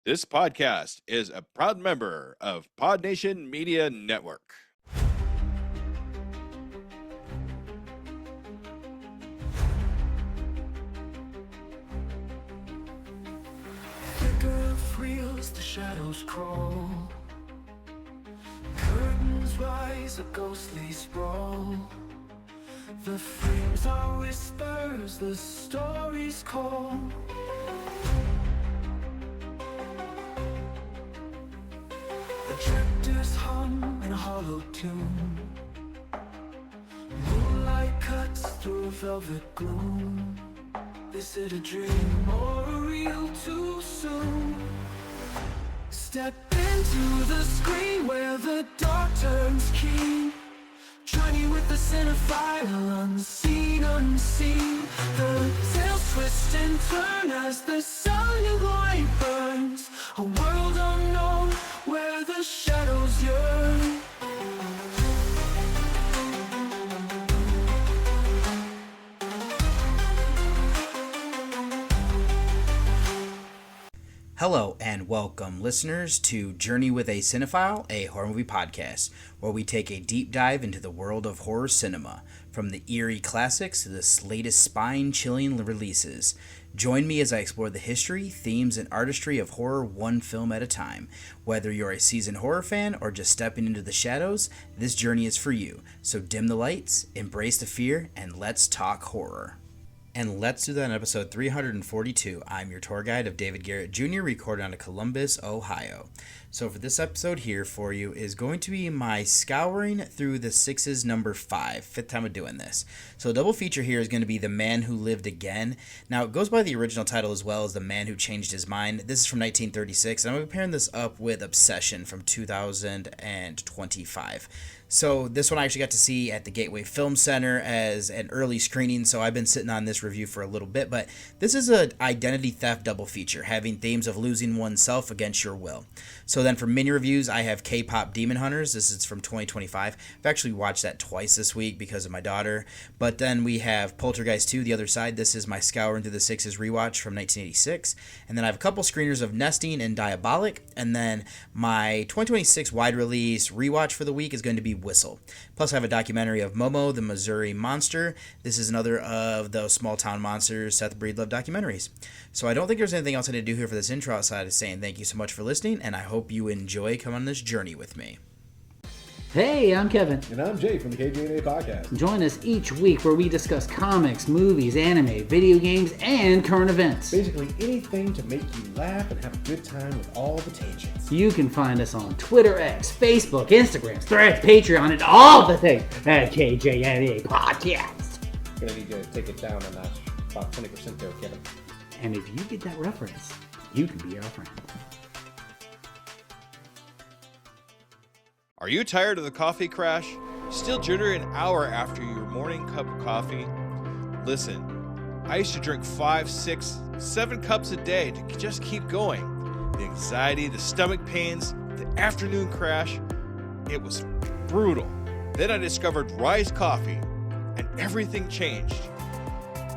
This podcast is a proud member of Pod Nation Media Network. Flicker of reels, the shadows crawl. Curtains rise, a ghostly sprawl. The frames are whispers, the stories call. The tractors hum in a hollow tune. Moonlight cuts through velvet gloom. Is it a dream or a real too soon? Step into the screen where the dark turns keen. Join you with the Cinephile, unseen. The tales twist and turn as the silent light burns. A world unknown where the shadows yearn. Hello and welcome, listeners, to Journey with a Cinephile, a horror movie podcast, where we take a deep dive into the world of horror cinema, from the eerie classics to the latest spine-chilling releases. Join me as I explore the history, themes, and artistry of horror one film at a time. Whether you're a seasoned horror fan or just stepping into the shadows, this journey is for you. So dim the lights, embrace the fear, and let's talk horror. And let's do that in episode 342. I'm your tour guide of David Garrett Jr., recorded out of Columbus, Ohio. So for this episode here for you is going to be my Scouring Through the Sixes number 5, fifth time of doing this. So the double feature here is going to be The Man Who Lived Again. Now it goes by the original title as well as The Man Who Changed His Mind. This is from 1936, and I'm pairing this up with Obsession from 2025. So this one I actually got to see at the Gateway Film Center as an early screening, so I've been sitting on this review for a little bit, but this is an identity theft double feature, having themes of losing oneself against your will. So then for mini reviews, I have KPop Demon Hunters. This is from 2025. I've actually watched that twice this week because of my daughter. But then we have Poltergeist 2, The Other Side. This is my Scouring Through the Sixes rewatch from 1986. And then I have a couple screeners of Nesting and Diabolic. And then my 2026 wide release rewatch for the week is going to be Whistle. Plus I have a documentary of Momo, the Missouri Monster. This is another of those small town monsters Seth Breedlove documentaries. So I don't think there's anything else I need to do here for this intro outside of saying thank you so much for listening, and I hope you enjoy coming on this journey with me. Hey, I'm Kevin. And I'm Jay from the KJNA podcast. Join us each week where we discuss comics, movies, anime, video games, and current events. Basically anything to make you laugh and have a good time with all the tangents. You can find us on Twitter, X, Facebook, Instagram, Threads, Patreon, and all the things at KJNA Podcast. Gonna need you to take it down a notch, about 20% there, Kevin. And if you get that reference, you can be our friend. Are you tired of the coffee crash? Still jitter an hour after your morning cup of coffee? Listen, I used to drink 5, 6, 7 cups a day to just keep going. The anxiety, the stomach pains, the afternoon crash, it was brutal. Then I discovered Rise Coffee, and everything changed.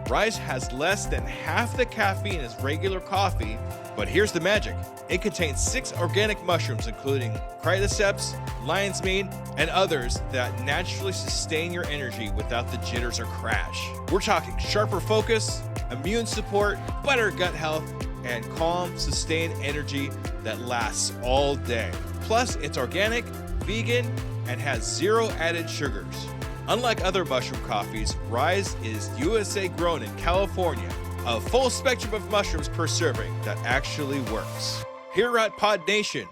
Rise has less than half the caffeine as regular coffee, but here's the magic. It contains 6 organic mushrooms, including cordyceps, lion's mane, and others that naturally sustain your energy without the jitters or crash. We're talking sharper focus, immune support, better gut health, and calm, sustained energy that lasts all day. Plus, it's organic, vegan, and has 0 added sugars. Unlike other mushroom coffees, Rise is USA grown in California. A full spectrum of mushrooms per serving that actually works. Here at Pod Nation,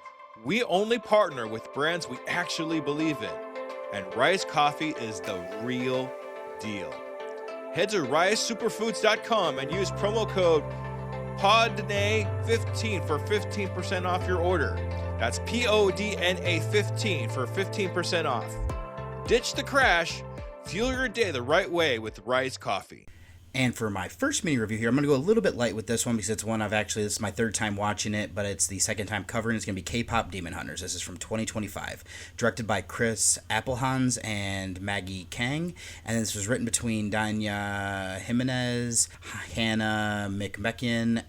we only partner with brands we actually believe in, and Rise Coffee is the real deal. Head to risesuperfoods.com and use promo code PODNA15 for 15% off your order. That's PODNA 15 for 15% off. Ditch the crash, fuel your day the right way with Rise Coffee. And for my first mini review here, I'm going to go a little bit light with this one because it's one this is my third time watching it, but it's the second time covering. It's going to be K-Pop Demon Hunters. This is from 2025, directed by Chris Applehans and Maggie Kang. And this was written between Danya Jimenez, Hannah McMecken,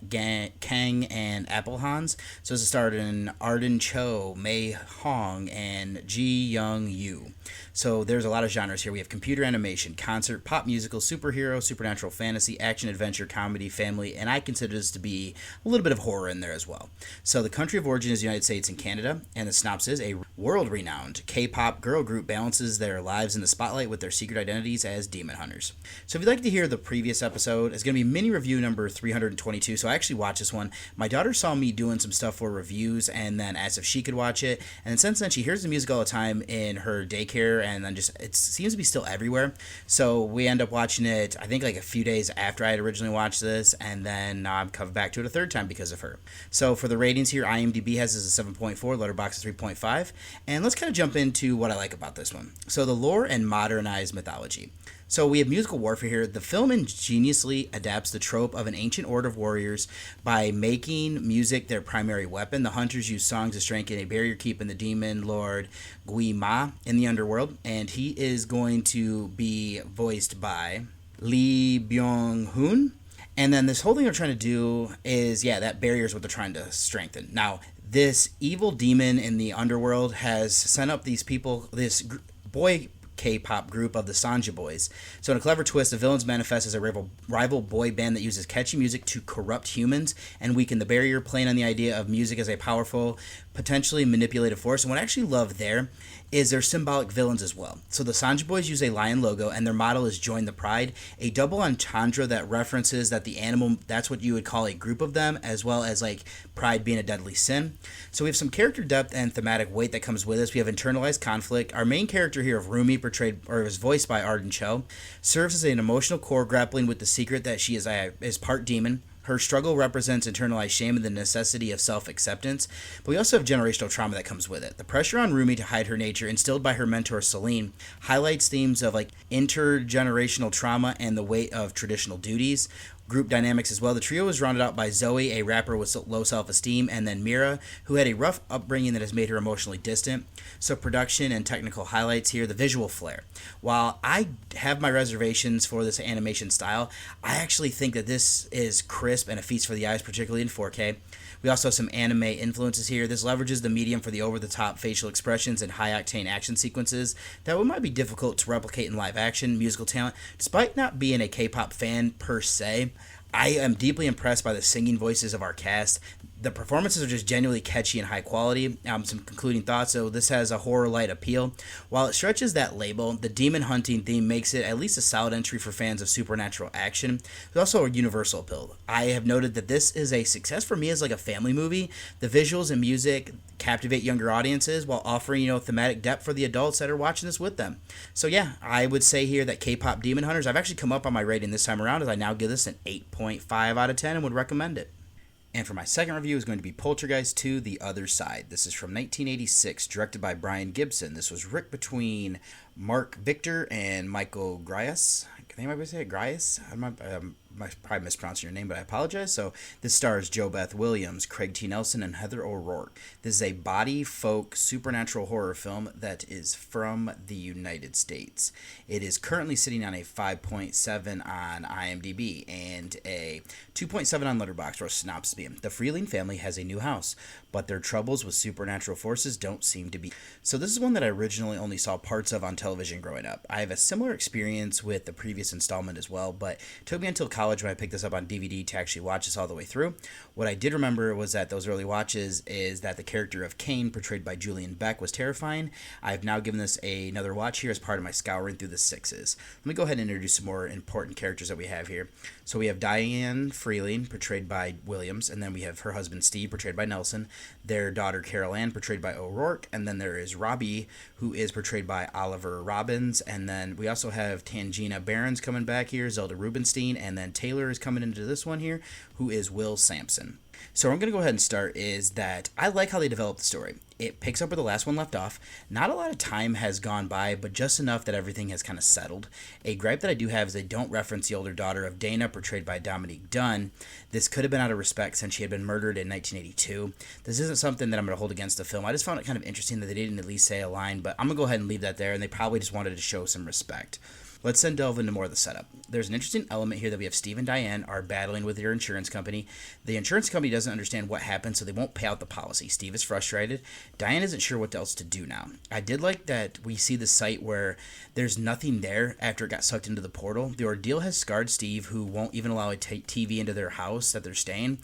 Kang, and Applehans. So this is starred in Arden Cho, Mei Hong, and Ji Young Yu. So there's a lot of genres here. We have computer animation, concert, pop musical, superhero, supernatural fantasy, action, adventure, comedy, family, and I consider this to be a little bit of horror in there as well. So the country of origin is the United States and Canada, and the synopsis: a world-renowned K-pop girl group balances their lives in the spotlight with their secret identities as demon hunters. So if you'd like to hear the previous episode, it's going to be mini review number 322. So I actually watched this one. My daughter saw me doing some stuff for reviews and then asked if she could watch it, and since then she hears the music all the time in her daycare, and then just it seems to be still everywhere. So we end up watching it, I think, like a few days after I had originally watched this, and then now I'm coming back to it a third time because of her. So for the ratings here, IMDb has this as a 7.4, Letterboxd is 3.5, and let's kind of jump into what I like about this one. So the lore and modernized mythology. So we have musical warfare here. The film ingeniously adapts the trope of an ancient order of warriors by making music their primary weapon. The hunters use songs to strengthen a barrier keep in the demon lord Gui Ma in the underworld, and he is going to be voiced by Lee Byung-hun. And then this whole thing they're trying to do is, that barrier is what they're trying to strengthen. Now, this evil demon in the underworld has sent up these people, this boy K-pop group of the Sanja Boys. So in a clever twist, the villains manifest as a rival boy band that uses catchy music to corrupt humans and weaken the barrier, playing on the idea of music as a powerful, potentially manipulative force. And what I actually love there is they're symbolic villains as well. So the Sanja Boys use a lion logo, and their motto is Join the Pride, a double entendre that references that the animal, that's what you would call a group of them, as well as like pride being a deadly sin. So we have some character depth and thematic weight that comes with us. We have internalized conflict. Our main character here of Rumi, portrayed or is voiced by Arden Cho, serves as an emotional core grappling with the secret that she is part demon. Her struggle represents internalized shame and the necessity of self-acceptance, but we also have generational trauma that comes with it. The pressure on Rumi to hide her nature, instilled by her mentor Celine, highlights themes of like intergenerational trauma and the weight of traditional duties. Group dynamics as well. The trio is rounded out by Zoe, a rapper with low self-esteem, and then Mira, who had a rough upbringing that has made her emotionally distant. So production and technical highlights here, the visual flair. While I have my reservations for this animation style, I actually think that this is crisp and a feast for the eyes, particularly in 4K. We also have some anime influences here. This leverages the medium for the over-the-top facial expressions and high-octane action sequences that might be difficult to replicate in live action. Musical talent. Despite not being a K-pop fan per se, I am deeply impressed by the singing voices of our cast. The performances are just genuinely catchy and high quality. Some concluding thoughts. So this has a horror light appeal. While it stretches that label, the demon hunting theme makes it at least a solid entry for fans of supernatural action. There's also a universal appeal. I have noted that this is a success for me as like a family movie. The visuals and music captivate younger audiences while offering, thematic depth for the adults that are watching this with them. So yeah, I would say here that K-Pop Demon Hunters, I've actually come up on my rating this time around as I now give this an 8.5 out of 10 and would recommend it. And for my second review is going to be Poltergeist 2, The Other Side. This is from 1986, directed by Brian Gibson. This was written between Mark Victor and Michael Grias. Can anybody say it? Grias? I'm probably mispronouncing your name, but I apologize. So this stars Jo Beth Williams, Craig T. Nelson, and Heather O'Rourke. This is a body folk supernatural horror film that is from the United States. It is currently sitting on a 5.7 on IMDb and a 2.7 on Letterboxd, or synopsis being. The Freeling family has a new house, but their troubles with supernatural forces don't seem to be. So this is one that I originally only saw parts of on television growing up. I have a similar experience with the previous installment as well, but it took me until college when I picked this up on DVD to actually watch this all the way through. What I did remember was that those early watches is that the character of Cain, portrayed by Julian Beck, was terrifying. I've now given this another watch here as part of my scouring through the sixes. Let me go ahead and introduce some more important characters that we have here. So we have Diane Freeling, portrayed by Williams, and then we have her husband Steve, portrayed by Nelson, their daughter Carol Ann, portrayed by O'Rourke, and then there is Robbie, who is portrayed by Oliver Robbins, and then we also have Tangina Barons coming back here, Zelda Rubinstein, and then Taylor is coming into this one here, who is Will Sampson. So what I'm going to go ahead and start is that I like how they develop the story. It picks up where the last one left off. Not a lot of time has gone by, but just enough that everything has kind of settled. A gripe that I do have is they don't reference the older daughter of Dana, portrayed by Dominique Dunn. This could have been out of respect since she had been murdered in 1982. This isn't something that I'm going to hold against the film. I just found it kind of interesting that they didn't at least say a line, but I'm going to go ahead and leave that there, and they probably just wanted to show some respect. Let's then delve into more of the setup. There's an interesting element here that we have Steve and Diane are battling with their insurance company. The insurance company doesn't understand what happened, so they won't pay out the policy. Steve is frustrated. Diane isn't sure what else to do now. I did like that we see the site where there's nothing there after it got sucked into the portal. The ordeal has scarred Steve, who won't even allow a TV into their house that they're staying.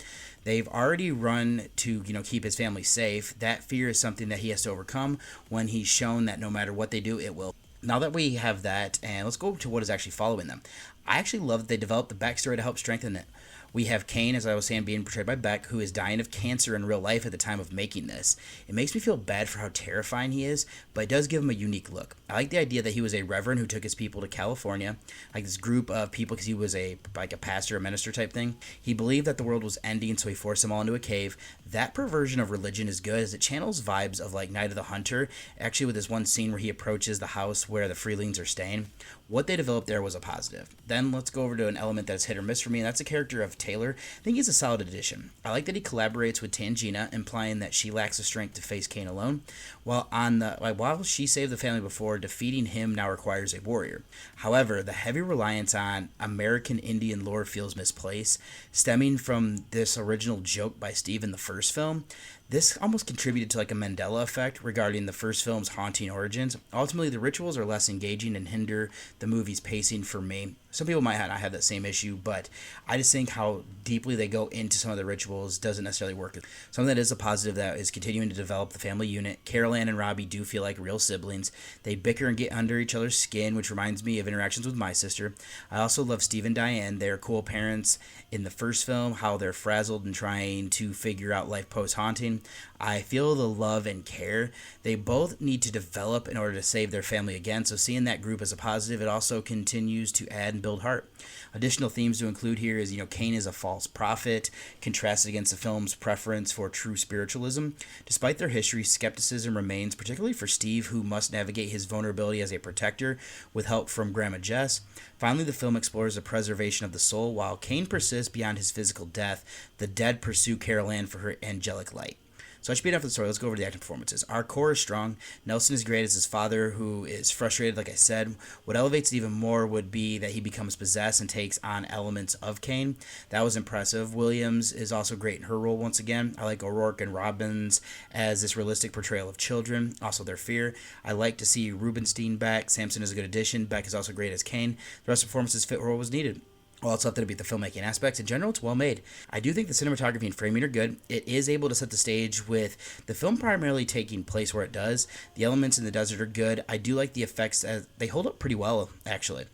They've already run to, keep his family safe. That fear is something that he has to overcome when he's shown that no matter what they do, it will. Now that we have that, and let's go to what is actually following them. I actually love that they developed the backstory to help strengthen it. We have Kane, as I was saying, being portrayed by Beck, who is dying of cancer in real life at the time of making this. It makes me feel bad for how terrifying he is, but it does give him a unique look. I like the idea that he was a reverend who took his people to California, like this group of people, because he was a pastor, a minister type thing. He believed that the world was ending, so he forced them all into a cave. That perversion of religion is good, as it channels vibes of like Night of the Hunter, actually with this one scene where he approaches the house where the Freelings are staying. What they developed there was a positive. Then let's go over to an element that's hit or miss for me, and that's the character of Taylor. I think he's a solid addition. I like that he collaborates with Tangina, implying that she lacks the strength to face Kane alone. While she saved the family before, defeating him now requires a warrior. However, the heavy reliance on American Indian lore feels misplaced, stemming from this original joke by Steve in the first film. This almost contributed to like a Mandela effect regarding the first film's haunting origins. Ultimately, the rituals are less engaging and hinder the movie's pacing for me. Some people might not have that same issue, but I just think how deeply they go into some of the rituals doesn't necessarily work. Something that is a positive that is continuing to develop the family unit. Carol Ann and Robbie do feel like real siblings. They bicker and get under each other's skin, which reminds me of interactions with my sister. I also love Steve and Diane. They're cool parents in the first film, how they're frazzled and trying to figure out life post-haunting. I feel the love and care. They both need to develop in order to save their family again, so seeing that group as a positive, it also continues to add and build heart. Additional themes to include here is, Cain is a false prophet, contrasted against the film's preference for true spiritualism. Despite their history, skepticism remains, particularly for Steve, who must navigate his vulnerability as a protector with help from Grandma Jess. Finally, the film explores the preservation of the soul. While Cain persists beyond his physical death, the dead pursue Carol Ann for her angelic light. So that should be enough for the story. Let's go over to the acting performances. Our core is strong. Nelson is great as his father, who is frustrated, like I said. What elevates it even more would be that he becomes possessed and takes on elements of Cain. That was impressive. Williams is also great in her role once again. I like O'Rourke and Robbins as this realistic portrayal of children, also their fear. I like to see Rubenstein back. Samson is a good addition. Beck is also great as Cain. The rest of the performances fit where it was needed. Well, it's left to be the filmmaking aspects. In general, it's well made. I do think the cinematography and framing are good. It is able to set the stage with the film primarily taking place where it does. The elements in the desert are good. I do like the effects. They hold up pretty well, actually.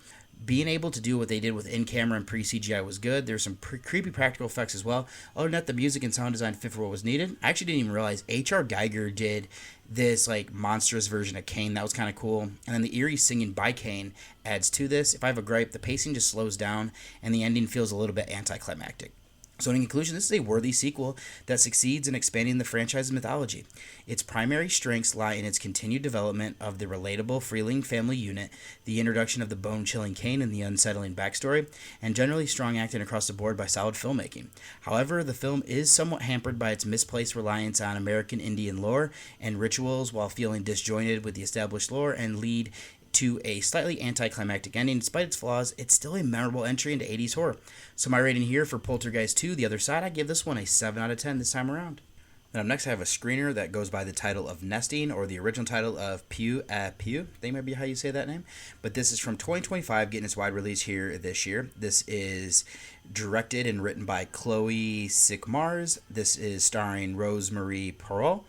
Being able to do what they did with in-camera and pre-CGI was good. There's some creepy practical effects as well. Other than that, the music and sound design fit for what was needed. I actually didn't even realize H.R. Geiger did this monstrous version of Cain. That was kind of cool. And then the eerie singing by Cain adds to this. If I have a gripe, the pacing just slows down and the ending feels a little bit anticlimactic. So in conclusion, this is a worthy sequel that succeeds in expanding the franchise's mythology. Its primary strengths lie in its continued development of the relatable Freeling family unit, the introduction of the bone-chilling Cain and the unsettling backstory, and generally strong acting across the board by solid filmmaking. However, the film is somewhat hampered by its misplaced reliance on American Indian lore and rituals while feeling disjointed with the established lore and lead to a slightly anticlimactic ending. Despite its flaws, it's still a memorable entry into 80s horror. So my rating here for Poltergeist 2, The Other Side, I give this one a 7 out of 10 this time around. Then up next, I have a screener that goes by the title of Nesting, or the original title of Pew Pew. That might be how you say that name. But this is from 2025, getting its wide release here this year. This is directed and written by Chloe Sickmars. This is starring Rosemarie Perot,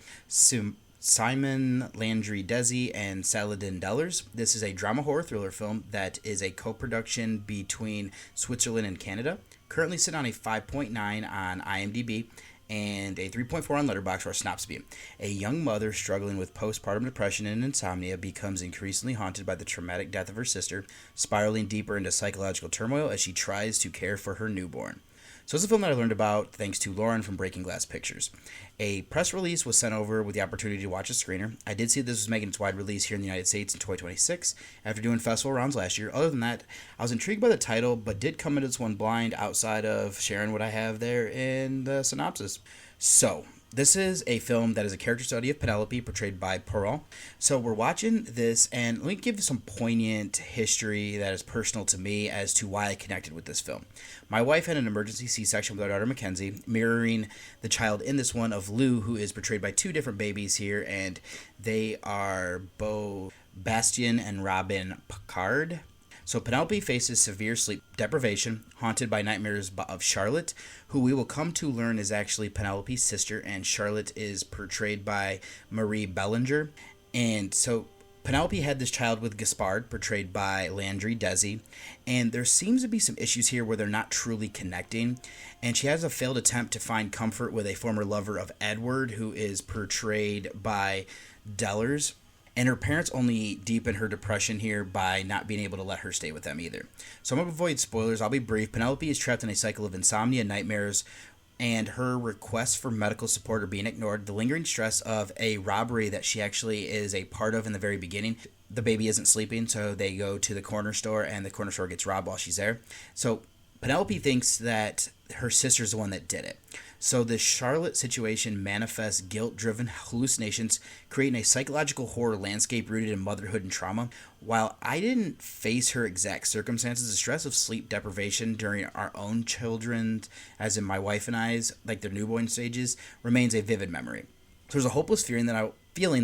Simon Landry Desi, and Saladin Dellers. This is a drama horror thriller film that is a co-production between Switzerland and Canada. Currently sitting on a 5.9 on IMDb and a 3.4 on Letterboxd or Snopsby. A young mother struggling with postpartum depression and insomnia becomes increasingly haunted by the traumatic death of her sister, spiraling deeper into psychological turmoil as she tries to care for her newborn. So it's a film that I learned about thanks to Lauren from Breaking Glass Pictures. A press release was sent over with the opportunity to watch a screener. I did see this was making its wide release here in the United States in 2026 after doing festival rounds last year. Other than that, I was intrigued by the title, but did come into this one blind outside of sharing what I have there in the synopsis. So, this is a film that is a character study of Penelope, portrayed by Pearl. So we're watching this, and let me give you some poignant history that is personal to me as to why I connected with this film. My wife had an emergency C-section with our daughter Mackenzie, mirroring the child in this one of Lou, who is portrayed by two different babies here, and they are both Bastien and Robin Picard. So Penelope faces severe sleep deprivation, haunted by nightmares of Charlotte, who we will come to learn is actually Penelope's sister, and Charlotte is portrayed by Marie Bellinger. And so Penelope had this child with Gaspard, portrayed by Landry Desi, and there seems to be some issues here where they're not truly connecting, and she has a failed attempt to find comfort with a former lover of Edward, who is portrayed by Dellers. And her parents only deepen her depression here by not being able to let her stay with them either. So I'm going to avoid spoilers. I'll be brief. Penelope is trapped in a cycle of insomnia, nightmares, and her requests for medical support are being ignored. The lingering stress of a robbery that she actually is a part of in the very beginning. The baby isn't sleeping, so they go to the corner store, and the corner store gets robbed while she's there. So Penelope thinks that her sister's the one that did it. So the Charlotte situation manifests guilt-driven hallucinations, creating a psychological horror landscape rooted in motherhood and trauma. While I didn't face her exact circumstances, the stress of sleep deprivation during our own children's, as in my wife and I's, like their newborn stages, remains a vivid memory. So there's a hopeless feeling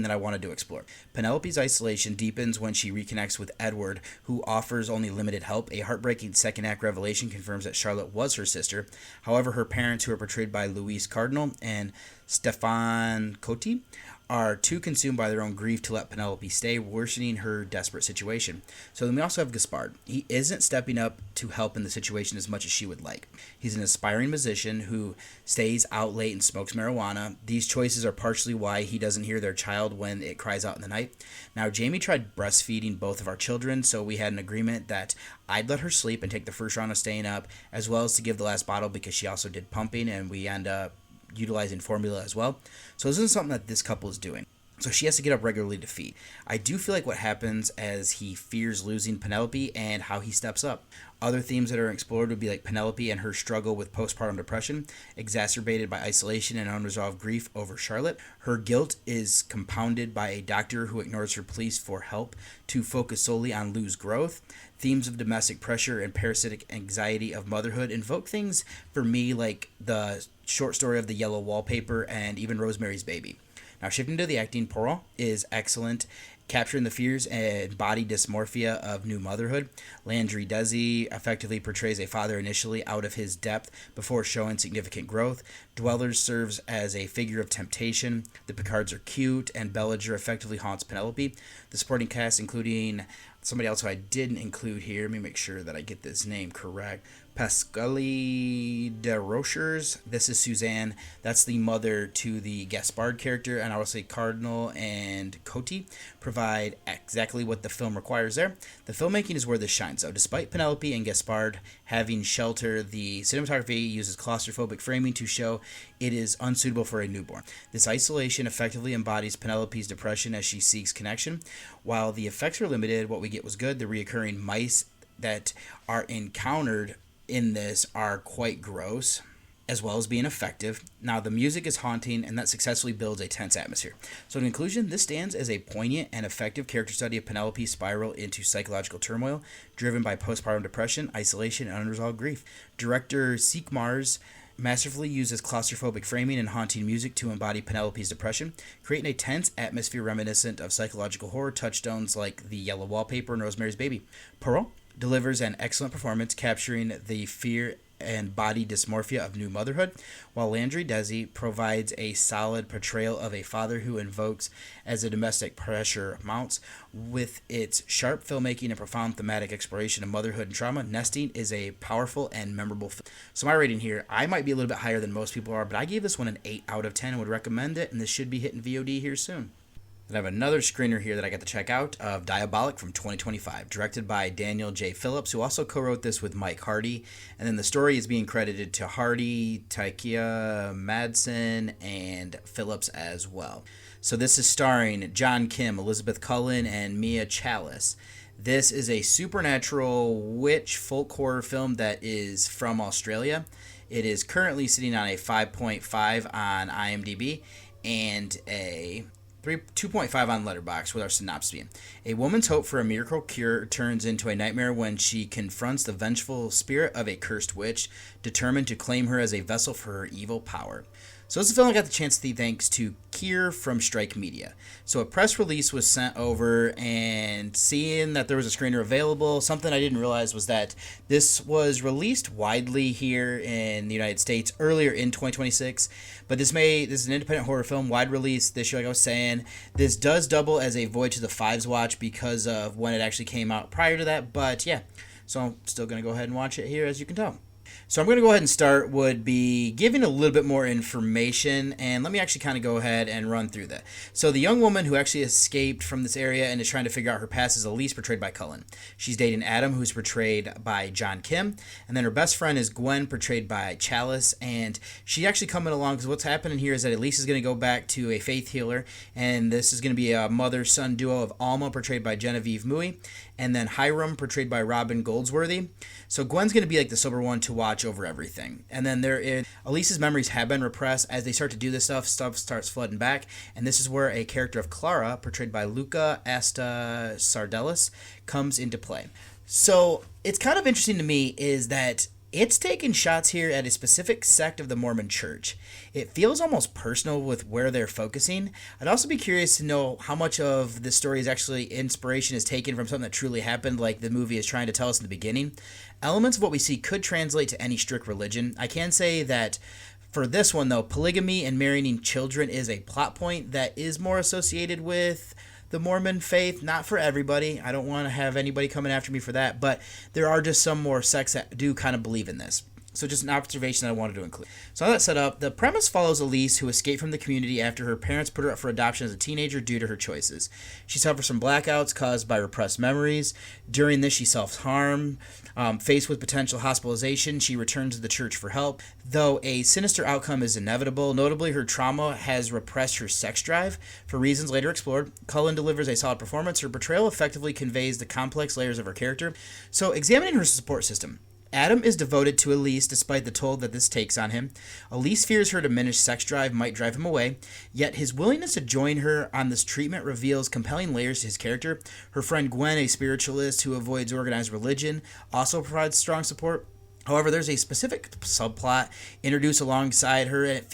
that I wanted to explore. Penelope's isolation deepens when she reconnects with Edward, who offers only limited help. A heartbreaking second act revelation confirms that Charlotte was her sister. However, her parents, who are portrayed by Louise Cardinal and Stéphane Coty, are too consumed by their own grief to let Penelope stay, worsening her desperate situation. So then we also have Gaspard. He isn't stepping up to help in the situation as much as she would like. He's an aspiring musician who stays out late and smokes marijuana. These choices are partially why he doesn't hear their child when it cries out in the night. Now, Jamie tried breastfeeding both of our children, so we had an agreement that I'd let her sleep and take the first round of staying up, as well as to give the last bottle because she also did pumping, and we end up utilizing formula as well. So this isn't something that this couple is doing. So she has to get up regularly to feed. I do feel like what happens as he fears losing Penelope and how he steps up. Other themes that are explored would be like Penelope and her struggle with postpartum depression, exacerbated by isolation and unresolved grief over Charlotte. Her guilt is compounded by a doctor who ignores her pleas for help to focus solely on Lou's growth. Themes of domestic pressure and parasitic anxiety of motherhood invoke things for me like the short story of The Yellow Wallpaper and even Rosemary's Baby. Now, shifting to the acting, Pearl is excellent, capturing the fears and body dysmorphia of new motherhood. Landry Desi effectively portrays a father initially out of his depth before showing significant growth. Dwellers serves as a figure of temptation. The Picards are cute, and Bellinger effectively haunts Penelope. The supporting cast, including somebody else who I didn't include here, let me make sure that I get this name correct, Pascalie de Rochers. This is Suzanne. That's the mother to the Gaspard character, and I will say Cardinal and Coty provide exactly what the film requires there. The filmmaking is where this shines, though. Despite Penelope and Gaspard having shelter, the cinematography uses claustrophobic framing to show it is unsuitable for a newborn. This isolation effectively embodies Penelope's depression as she seeks connection. While the effects were limited, what we get was good. The reoccurring mice that are encountered in this are quite gross, as well as being effective. Now, the music is haunting, and that successfully builds a tense atmosphere. So in conclusion, this stands as a poignant and effective character study of Penelope's spiral into psychological turmoil, driven by postpartum depression, isolation, and unresolved grief. Director Seek Mars masterfully uses claustrophobic framing and haunting music to embody Penelope's depression, creating a tense atmosphere reminiscent of psychological horror touchstones like The Yellow Wallpaper and Rosemary's Baby. Pearl delivers an excellent performance, capturing the fear and body dysmorphia of new motherhood, while Landry Desi provides a solid portrayal of a father who invokes as the domestic pressure mounts. With its sharp filmmaking and profound thematic exploration of motherhood and trauma, Nesting is a powerful and memorable film. So my rating here, I might be a little bit higher than most people are, but I gave this one an 8 out of 10 and would recommend it, and this should be hitting VOD here soon. Then I have another screener here that I got to check out of Diabolic from 2025, directed by Daniel J. Phillips, who also co-wrote this with Mike Hardy. And then the story is being credited to Hardy, Taika Madsen, and Phillips as well. So this is starring John Kim, Elizabeth Cullen, and Mia Chalice. This is a supernatural witch folk horror film that is from Australia. It is currently sitting on a 5.5 on IMDb and a 2.5 on Letterboxd, with our synopsis being: a woman's hope for a miracle cure turns into a nightmare when she confronts the vengeful spirit of a cursed witch, determined to claim her as a vessel for her evil power. So this is a film I got the chance to see thanks to Kier from Strike Media. So a press release was sent over, and seeing that there was a screener available, something I didn't realize was that this was released widely here in the United States earlier in 2026. But this is an independent horror film, wide release this year, like I was saying. This does double as a Voyage to the Fives watch because of when it actually came out prior to that. But yeah, so I'm still going to go ahead and watch it here, as you can tell. So I'm going to go ahead and start would be giving a little bit more information, and let me actually kind of go ahead and run through that. So the young woman who actually escaped from this area and is trying to figure out her past is Elise, portrayed by Cullen. She's dating Adam, who's portrayed by John Kim, and then her best friend is Gwen, portrayed by Chalice, and she's actually coming along because what's happening here is that Elise is going to go back to a faith healer, and this is going to be a mother-son duo of Alma, portrayed by Genevieve Mui, and then Hiram, portrayed by Robin Goldsworthy. So Gwen's going to be like the sober one to watch over everything. And then Elise's memories have been repressed. As they start to do this stuff starts flooding back. And this is where a character of Clara, portrayed by Luca Asta Sardellis, comes into play. So it's kind of interesting to me is that it's taking shots here at a specific sect of the Mormon Church. It feels almost personal with where they're focusing. I'd also be curious to know how much of this story is actually inspiration is taken from something that truly happened, like the movie is trying to tell us in the beginning. Elements of what we see could translate to any strict religion. I can say that for this one, though, polygamy and marrying children is a plot point that is more associated with the Mormon faith. Not for everybody. I don't want to have anybody coming after me for that, but there are just some more sects that do kind of believe in this. So just an observation that I wanted to include. So all that set up, the premise follows Elise, who escaped from the community after her parents put her up for adoption as a teenager due to her choices. She suffers from blackouts caused by repressed memories. During this, she self-harm. Faced with potential hospitalization, she returns to the church for help. Though a sinister outcome is inevitable, notably her trauma has repressed her sex drive. For reasons later explored, Cullen delivers a solid performance. Her portrayal effectively conveys the complex layers of her character. So examining her support system. Adam is devoted to Elise despite the toll that this takes on him. Elise fears her diminished sex drive might drive him away, yet his willingness to join her on this treatment reveals compelling layers to his character. Her friend Gwen, a spiritualist who avoids organized religion, also provides strong support. However, there's a specific subplot introduced alongside her, and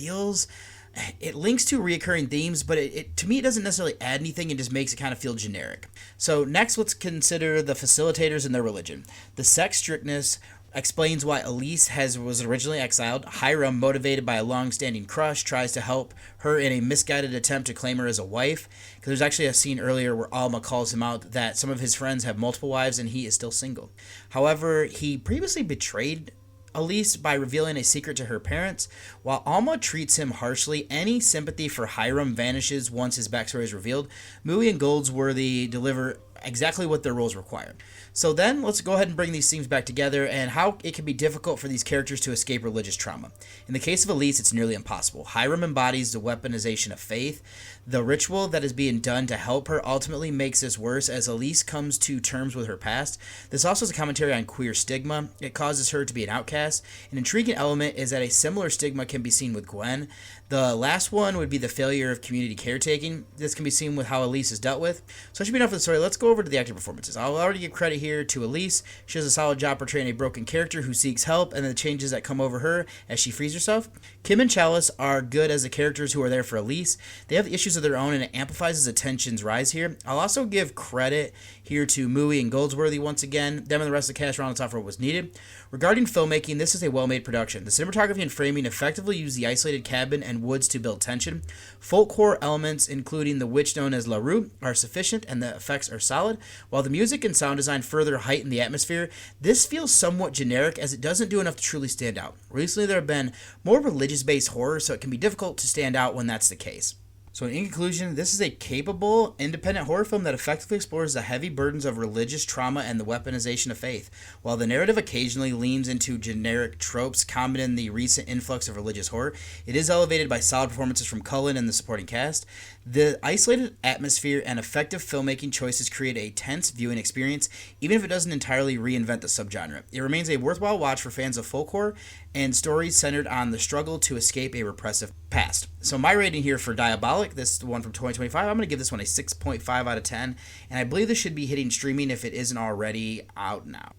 it links to reoccurring themes, but to me it doesn't necessarily add anything and just makes it kind of feel generic. So next, let's consider the facilitators and their religion. The sex strictness explains why Elise was originally exiled. Hiram, motivated by a long-standing crush, tries to help her in a misguided attempt to claim her as a wife. Because there's actually a scene earlier where Alma calls him out that some of his friends have multiple wives and he is still single. However, he previously betrayed Elise by revealing a secret to her parents. While Alma treats him harshly, any sympathy for Hiram vanishes once his backstory is revealed. Mui and Goldsworthy deliver exactly what their roles require. So then, let's go ahead and bring these themes back together and how it can be difficult for these characters to escape religious trauma. In the case of Elise, it's nearly impossible. Hiram embodies the weaponization of faith. The ritual that is being done to help her ultimately makes this worse as Elise comes to terms with her past. This also is a commentary on queer stigma. It causes her to be an outcast. An intriguing element is that a similar stigma can be seen with Gwen. The last one would be the failure of community caretaking. This can be seen with how Elise is dealt with. So that should be enough for the story. Let's go over to the acting performances. I'll already give credit here to Elise. She does a solid job portraying a broken character who seeks help and the changes that come over her as she frees herself. Kim and Chalice are good as the characters who are there for Elise. They have issues of their own and it amplifies as the tensions rise here. I'll also give credit here to Mui and Goldsworthy once again. Them and the rest of the cast round on top for what was needed. Regarding filmmaking, this is a well-made production. The cinematography and framing effectively use the isolated cabin and woods to build tension. Folk horror elements, including the witch known as La Rue, are sufficient and the effects are solid. While the music and sound design further heighten the atmosphere, this feels somewhat generic as it doesn't do enough to truly stand out. Recently there have been more religious-based horror, so it can be difficult to stand out when that's the case. So in conclusion, this is a capable, independent horror film that effectively explores the heavy burdens of religious trauma and the weaponization of faith. While the narrative occasionally leans into generic tropes common in the recent influx of religious horror, it is elevated by solid performances from Cullen and the supporting cast. The isolated atmosphere and effective filmmaking choices create a tense viewing experience, even if it doesn't entirely reinvent the subgenre. It remains a worthwhile watch for fans of folk horror and stories centered on the struggle to escape a repressive past. So my rating here for Diabolic, this is the one from 2025, I'm going to give this one a 6.5 out of 10, and I believe this should be hitting streaming if it isn't already out now.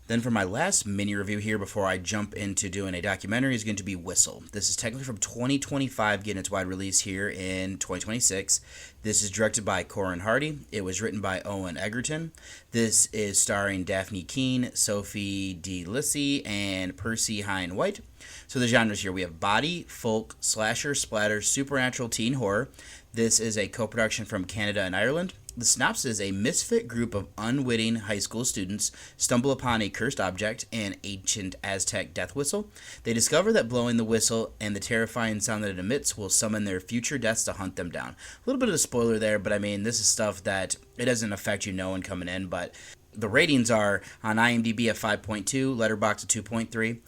Then for my last mini review here before I jump into doing a documentary is going to be Whistle. This is technically from 2025, getting its wide release here in 2026. This is directed by Corin Hardy. It was written by Owen Egerton. This is starring Daphne Keane, Sophie DeLissie, and Percy Hine White. So the genres here, we have body, folk, slasher, splatter, supernatural, teen horror. This is a co-production from Canada and Ireland. The synopsis is a misfit group of unwitting high school students stumble upon a cursed object, an ancient Aztec death whistle. They discover that blowing the whistle and the terrifying sound that it emits will summon their future deaths to hunt them down. A little bit of a spoiler there, but I mean, this is stuff that it doesn't affect you knowing coming in, but the ratings are on IMDb at 5.2, Letterboxd at 2.3.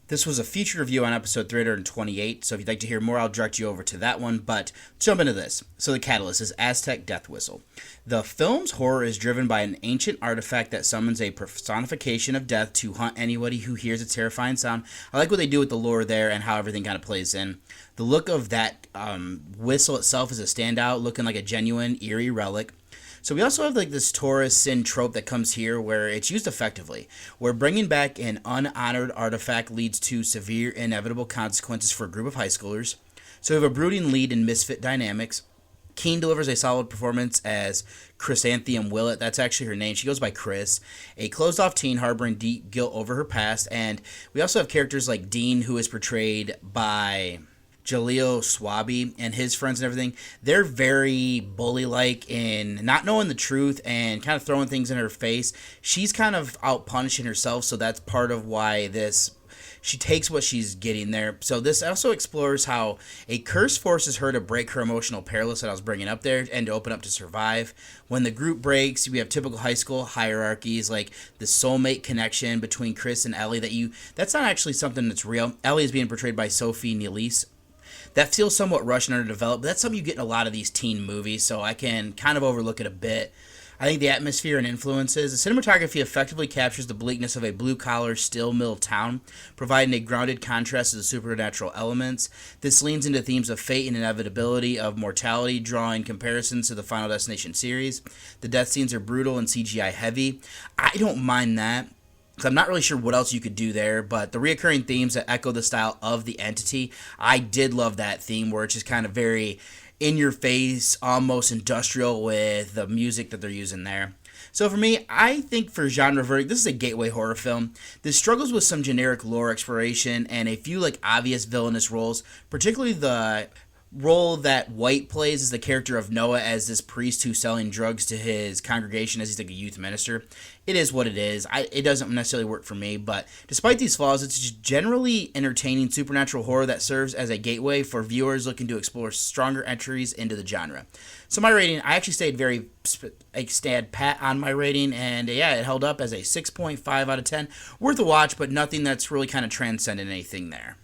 This was a feature review on episode 328, so if you'd like to hear more, I'll direct you over to that one, but let's jump into this. So the catalyst is Aztec Death Whistle. The film's horror is driven by an ancient artifact that summons a personification of death to hunt anybody who hears its terrifying sound. I like what they do with the lore there and how everything kind of plays in. The look of that whistle itself is a standout, looking like a genuine, eerie relic. So we also have like this Taurus sin trope that comes here where it's used effectively, where bringing back an unhonored artifact leads to severe inevitable consequences for a group of high schoolers. So we have a brooding lead in misfit dynamics. Keane delivers a solid performance as Chrysanthemum Willett. That's actually her name. She goes by Chris, a closed-off teen harboring deep guilt over her past. And we also have characters like Dean, who is portrayed by Jaleel Swabi, and his friends and everything. They're very bully-like in not knowing the truth and kind of throwing things in her face. She's kind of out punishing herself, so that's part of why she takes what she's getting there. So this also explores how a curse forces her to break her emotional paralysis that I was bringing up there and to open up to survive. When the group breaks, we have typical high school hierarchies, like the soulmate connection between Chris and Ellie. That's not actually something that's real. Ellie is being portrayed by Sophie Neelise. That feels somewhat rushed and underdeveloped, but that's something you get in a lot of these teen movies, so I can kind of overlook it a bit. I think the atmosphere and influences, the cinematography effectively captures the bleakness of a blue-collar, steel mill town, providing a grounded contrast to the supernatural elements. This leans into themes of fate and inevitability, of mortality, drawing comparisons to the Final Destination series. The death scenes are brutal and CGI heavy. I don't mind that. So I'm not really sure what else you could do there, but the reoccurring themes that echo the style of The Entity, I did love that theme where it's just kind of very in-your-face, almost industrial with the music that they're using there. So for me, I think for genre verdict, this is a gateway horror film. This struggles with some generic lore exploration and a few obvious villainous roles, particularly the role that White plays as the character of Noah as this priest who's selling drugs to his congregation as he's like a youth minister. It is what it is. It doesn't necessarily work for me, but despite these flaws, it's just generally entertaining supernatural horror that serves as a gateway for viewers looking to explore stronger entries into the genre. So my rating, I actually stayed pat on my rating, and yeah, it held up as a 6.5 out of 10. Worth a watch, but nothing that's really kind of transcended anything there.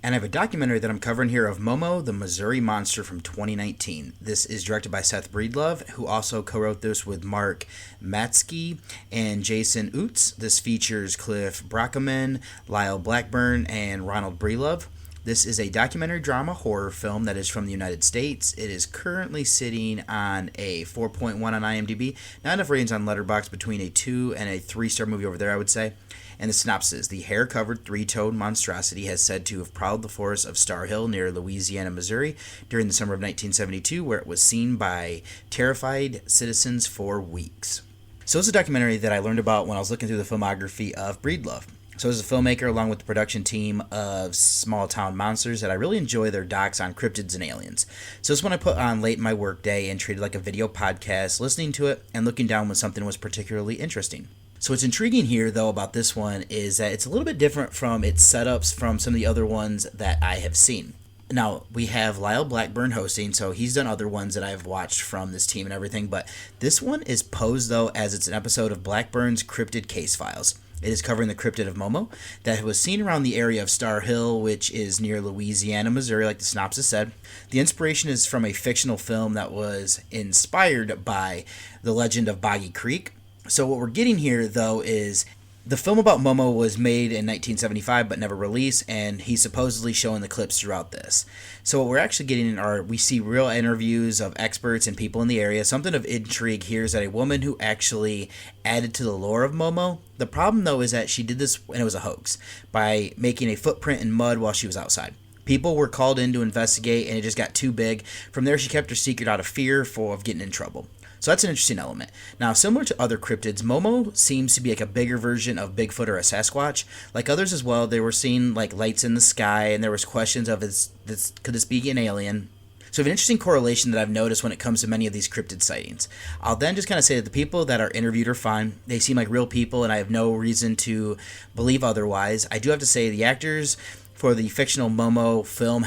And I have a documentary that I'm covering here of Momo, the Missouri Monster from 2019. This is directed by Seth Breedlove, who also co-wrote this with Mark Matsky and Jason Utz. This features Cliff Brockaman, Lyle Blackburn, and Ronald Breedlove. This is a documentary drama horror film that is from the United States. It is currently sitting on a 4.1 on IMDb. Not enough ratings on Letterboxd, between a 2 and a 3-star movie over there, I would say. And the synopsis: the hair-covered, three-toed monstrosity has said to have prowled the forests of Star Hill near Louisiana, Missouri during the summer of 1972, where it was seen by terrified citizens for weeks. So it's a documentary that I learned about when I was looking through the filmography of Breedlove. So as a filmmaker, along with the production team of Small Town Monsters, that I really enjoy their docs on cryptids and aliens. So this one I put on late in my workday and treated like a video podcast, listening to it and looking down when something was particularly interesting. So what's intriguing here, though, about this one is that it's a little bit different from its setups from some of the other ones that I have seen. Now, we have Lyle Blackburn hosting, so he's done other ones that I've watched from this team and everything, but this one is posed, though, as it's an episode of Blackburn's Cryptid Case Files. It is covering the cryptid of Momo that was seen around the area of Star Hill, which is near Louisiana, Missouri, like the synopsis said. The inspiration is from a fictional film that was inspired by the legend of Boggy Creek. So what we're getting here, though, is the film about Momo was made in 1975 but never released, and he's supposedly showing the clips throughout this. So what we're actually getting are, we see real interviews of experts and people in the area. Something of intrigue here is that a woman who actually added to the lore of Momo. The problem, though, is that she did this, and it was a hoax, by making a footprint in mud while she was outside. People were called in to investigate, and it just got too big. From there, she kept her secret out of fear of getting in trouble. So that's an interesting element. Now, similar to other cryptids, Momo seems to be like a bigger version of Bigfoot or a Sasquatch. Like others as well, they were seeing like lights in the sky, and there was questions of could this be an alien? So we have an interesting correlation that I've noticed when it comes to many of these cryptid sightings. I'll then just kind of say that the people that are interviewed are fine. They seem like real people, and I have no reason to believe otherwise. I do have to say the actors for the fictional Momo film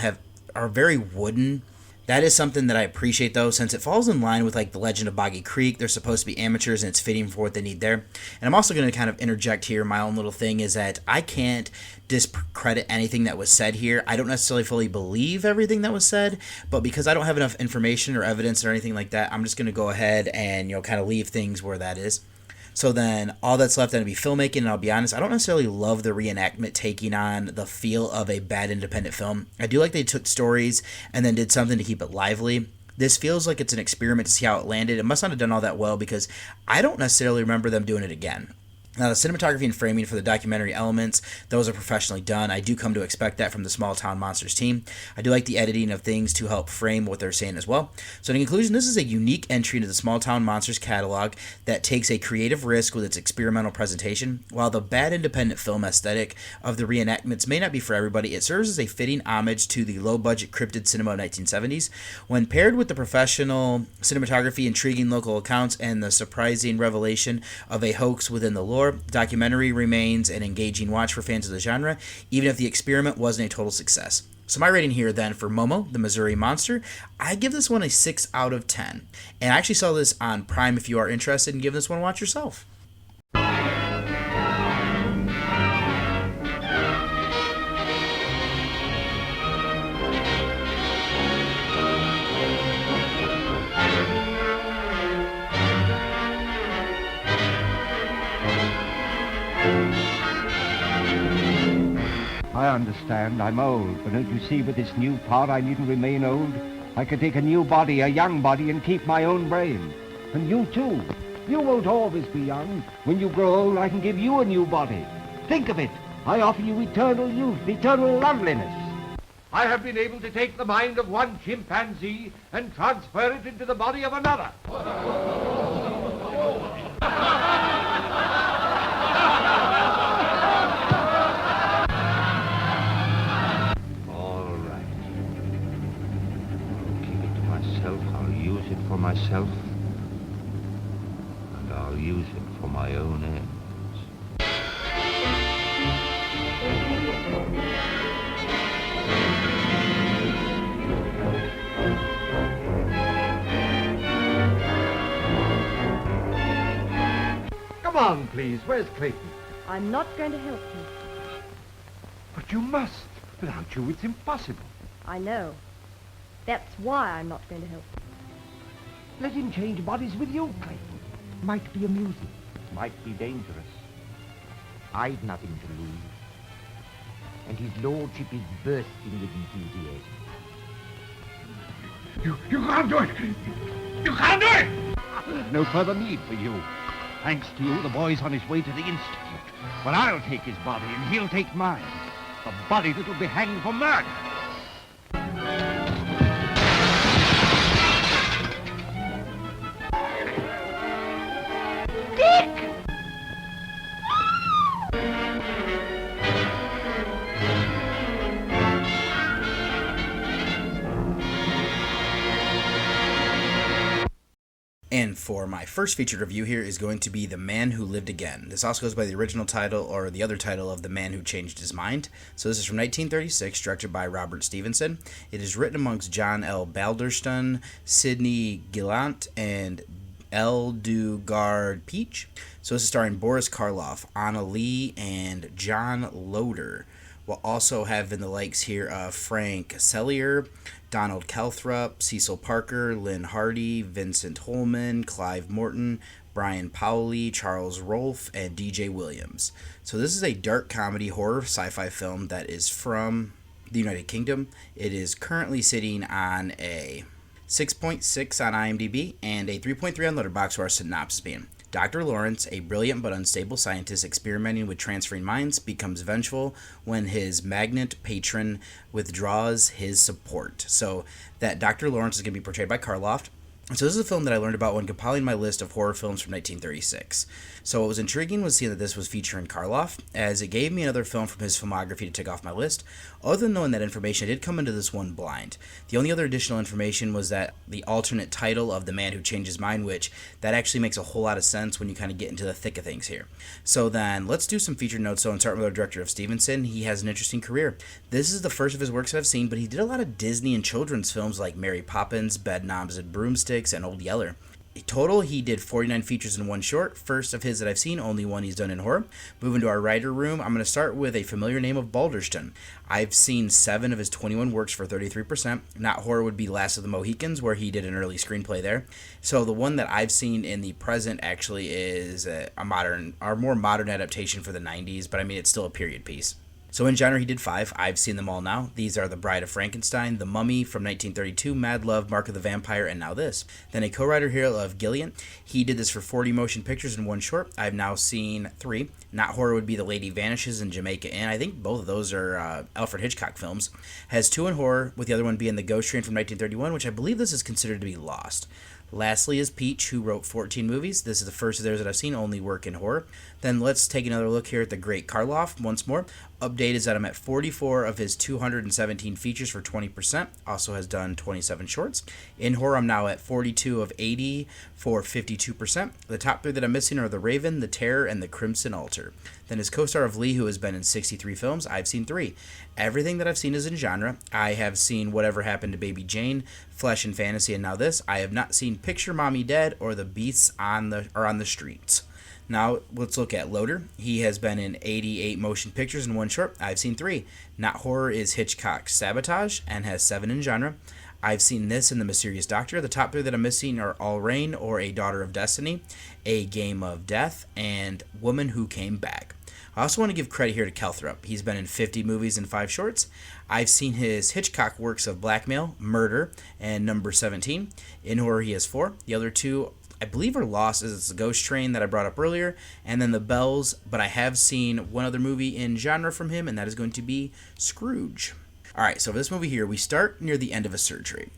are very wooden. That is something that I appreciate, though, since it falls in line with like the legend of Boggy Creek. They're supposed to be amateurs, and it's fitting for what they need there. And I'm also going to kind of interject here. My own little thing is that I can't discredit anything that was said here. I don't necessarily fully believe everything that was said, but because I don't have enough information or evidence or anything like that, I'm just going to go ahead and kind of leave things where that is. So then all that's left then to be filmmaking, and I'll be honest, I don't necessarily love the reenactment taking on the feel of a bad independent film. I do like they took stories and then did something to keep it lively. This feels like it's an experiment to see how it landed. It must not have done all that well because I don't necessarily remember them doing it again. Now, the cinematography and framing for the documentary elements, those are professionally done. I do come to expect that from the Small Town Monsters team. I do like the editing of things to help frame what they're saying as well. So in conclusion, this is a unique entry into the Small Town Monsters catalog that takes a creative risk with its experimental presentation. While the bad independent film aesthetic of the reenactments may not be for everybody, it serves as a fitting homage to the low-budget cryptid cinema of 1970s. When paired with the professional cinematography, intriguing local accounts, and the surprising revelation of a hoax within the lore, the documentary remains an engaging watch for fans of the genre, even if the experiment wasn't a total success. So my rating here then for Momo, the Missouri Monster, I give this one a 6 out of 10. And I actually saw this on Prime if you are interested in giving this one a watch yourself. I understand. I'm old, but don't you see with this new part I needn't remain old? I can take a new body, a young body, and keep my own brain. And you too. You won't always be young. When you grow old, I can give you a new body. Think of it. I offer you eternal youth, eternal loveliness. I have been able to take the mind of one chimpanzee and transfer it into the body of another. I'll use it for myself, and I'll use it for my own ends. Come on, please. Where's Clayton? I'm not going to help you. But you must. Without you, it's impossible. I know. That's why I'm not going to help you. Let him change bodies with you, Clayton. Might be amusing. Might be dangerous. I've nothing to lose. And his lordship is bursting with enthusiasm. You can't do it! You can't do it! No further need for you. Thanks to you, the boy's on his way to the Institute. But I'll take his body and he'll take mine. The body that'll be hanged for murder. And for my first featured review here is going to be The Man Who Lived Again. This also goes by the original title or the other title of The Man Who Changed His Mind. So this is from 1936, directed by Robert Stevenson. It is written amongst John L. Balderston, Sidney Gillant, and Eldugard Peach. So this is starring Boris Karloff, Anna Lee, and John Loder. We'll also have in the likes here of Frank Sellier, Donald Calthrop, Cecil Parker, Lynn Hardy, Vincent Holman, Clive Morton, Brian Powley, Charles Rolfe, and DJ Williams. So this is a dark comedy horror sci-fi film that is from the United Kingdom. It is currently sitting on a 6.6 on IMDb and a 3.3 on Letterboxd, where our synopsis being: Dr. Lawrence, a brilliant but unstable scientist experimenting with transferring minds, becomes vengeful when his magnet patron withdraws his support. So that Dr. Lawrence is going to be portrayed by Karloff. So this is a film that I learned about when compiling my list of horror films from 1936. So what was intriguing was seeing that this was featuring Karloff, as it gave me another film from his filmography to tick off my list. Other than knowing that information, I did come into this one blind. The only other additional information was that the alternate title of The Man Who Changed His Mind, which that actually makes a whole lot of sense when you kind of get into the thick of things here. So then, let's do some featured notes. So, and start with our director of Stevenson. He has an interesting career. This is the first of his works that I've seen, but he did a lot of Disney and children's films like Mary Poppins, Bedknobs and Broomsticks, and Old Yeller. Total, he did 49 features in one short. First of his that I've seen, only one he's done in horror. Moving to our writer room, I'm going to start with a familiar name of Balderston. I've seen 7 of his 21 works for 33%. Not horror would be Last of the Mohicans, where he did an early screenplay there. So the one that I've seen in the present actually is a more modern adaptation for the 90s, but I mean, it's still a period piece. So in genre, he did 5. I've seen them all now. These are The Bride of Frankenstein, The Mummy from 1932, Mad Love, Mark of the Vampire, and now this. Then a co-writer here of Gillian. He did this for 40 motion pictures in one short. I've now seen 3. Not horror would be The Lady Vanishes and Jamaica Inn. I think both of those are Alfred Hitchcock films. Has 2 in horror, with the other one being The Ghost Train from 1931, which I believe this is considered to be lost. Lastly is Peach, who wrote 14 movies. This is the first of theirs that I've seen, only work in horror. Then let's take another look here at the great Karloff once more. Update is that I'm at 44 of his 217 features for 20%. Also has done 27 shorts. In horror, I'm now at 42 of 80 for 52%. The top 3 that I'm missing are The Raven, The Terror, and The Crimson Altar. Then his co-star of Lee, who has been in 63 films, I've seen 3. Everything that I've seen is in genre. I have seen Whatever Happened to Baby Jane, Flesh and Fantasy, and now this. I have not seen Picture Mommy Dead or The Beasts on the Streets. Now, let's look at Loder. He has been in 88 motion pictures in one short. I've seen 3. Not horror is Hitchcock's Sabotage and has 7 in genre. I've seen this in The Mysterious Doctor. The top 3 that I'm missing are All Rain or A Daughter of Destiny, A Game of Death, and Woman Who Came Back. I also want to give credit here to Calthrop. He's been in 50 movies and 5 shorts. I've seen his Hitchcock works of Blackmail, Murder, and Number 17. In horror, he has 4. The other 2, I believe, are lost, as it's The Ghost Train that I brought up earlier, and then The Bells, but I have seen one other movie in genre from him, and that is going to be Scrooge. Alright, so for this movie here, we start near the end of a surgery.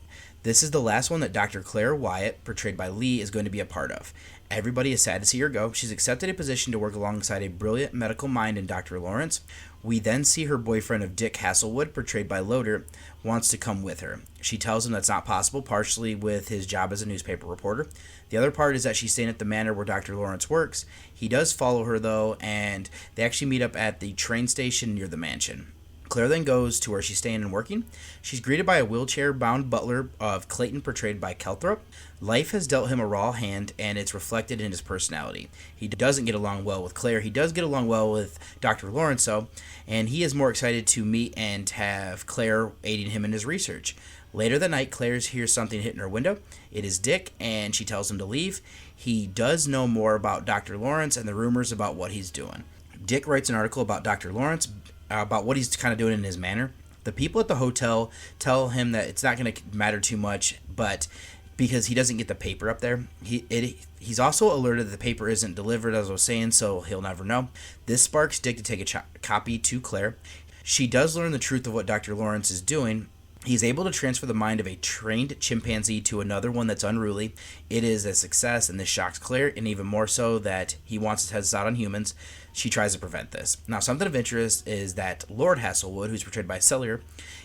This is the last one that Dr. Claire Wyatt, portrayed by Lee, is going to be a part of. Everybody is sad to see her go. She's accepted a position to work alongside a brilliant medical mind in Dr. Lawrence. We then see her boyfriend of Dick Hasselwood, portrayed by Loder, wants to come with her. She tells him that's not possible, partially with his job as a newspaper reporter. The other part is that she's staying at the manor where Dr. Lawrence works. He does follow her, though, and they actually meet up at the train station near the mansion. Claire then goes to where she's staying and working. She's greeted by a wheelchair-bound butler of Clayton, portrayed by Calthrop. Life has dealt him a raw hand, and it's reflected in his personality. He doesn't get along well with Claire. He does get along well with Dr. Lawrence, though, and he is more excited to meet and have Claire aiding him in his research. Later that night, Claire hears something hitting her window. It is Dick, and she tells him to leave. He does know more about Dr. Lawrence and the rumors about what he's doing. Dick writes an article about Dr. Lawrence, about what he's kind of doing in his manor. The people at the hotel tell him that it's not going to matter too much, but because he doesn't get the paper up there, he's also alerted that the paper isn't delivered, as I was saying, so he'll never know. This sparks Dick to take a copy to Claire. She does learn the truth of what Dr. Lawrence is doing, He's able to transfer the mind of a trained chimpanzee to another one that's unruly. It is a success, and this shocks Claire, and even more so that he wants to test this out on humans. She tries to prevent this. Now, something of interest is that Lord Hasselwood, who's portrayed by Cellier,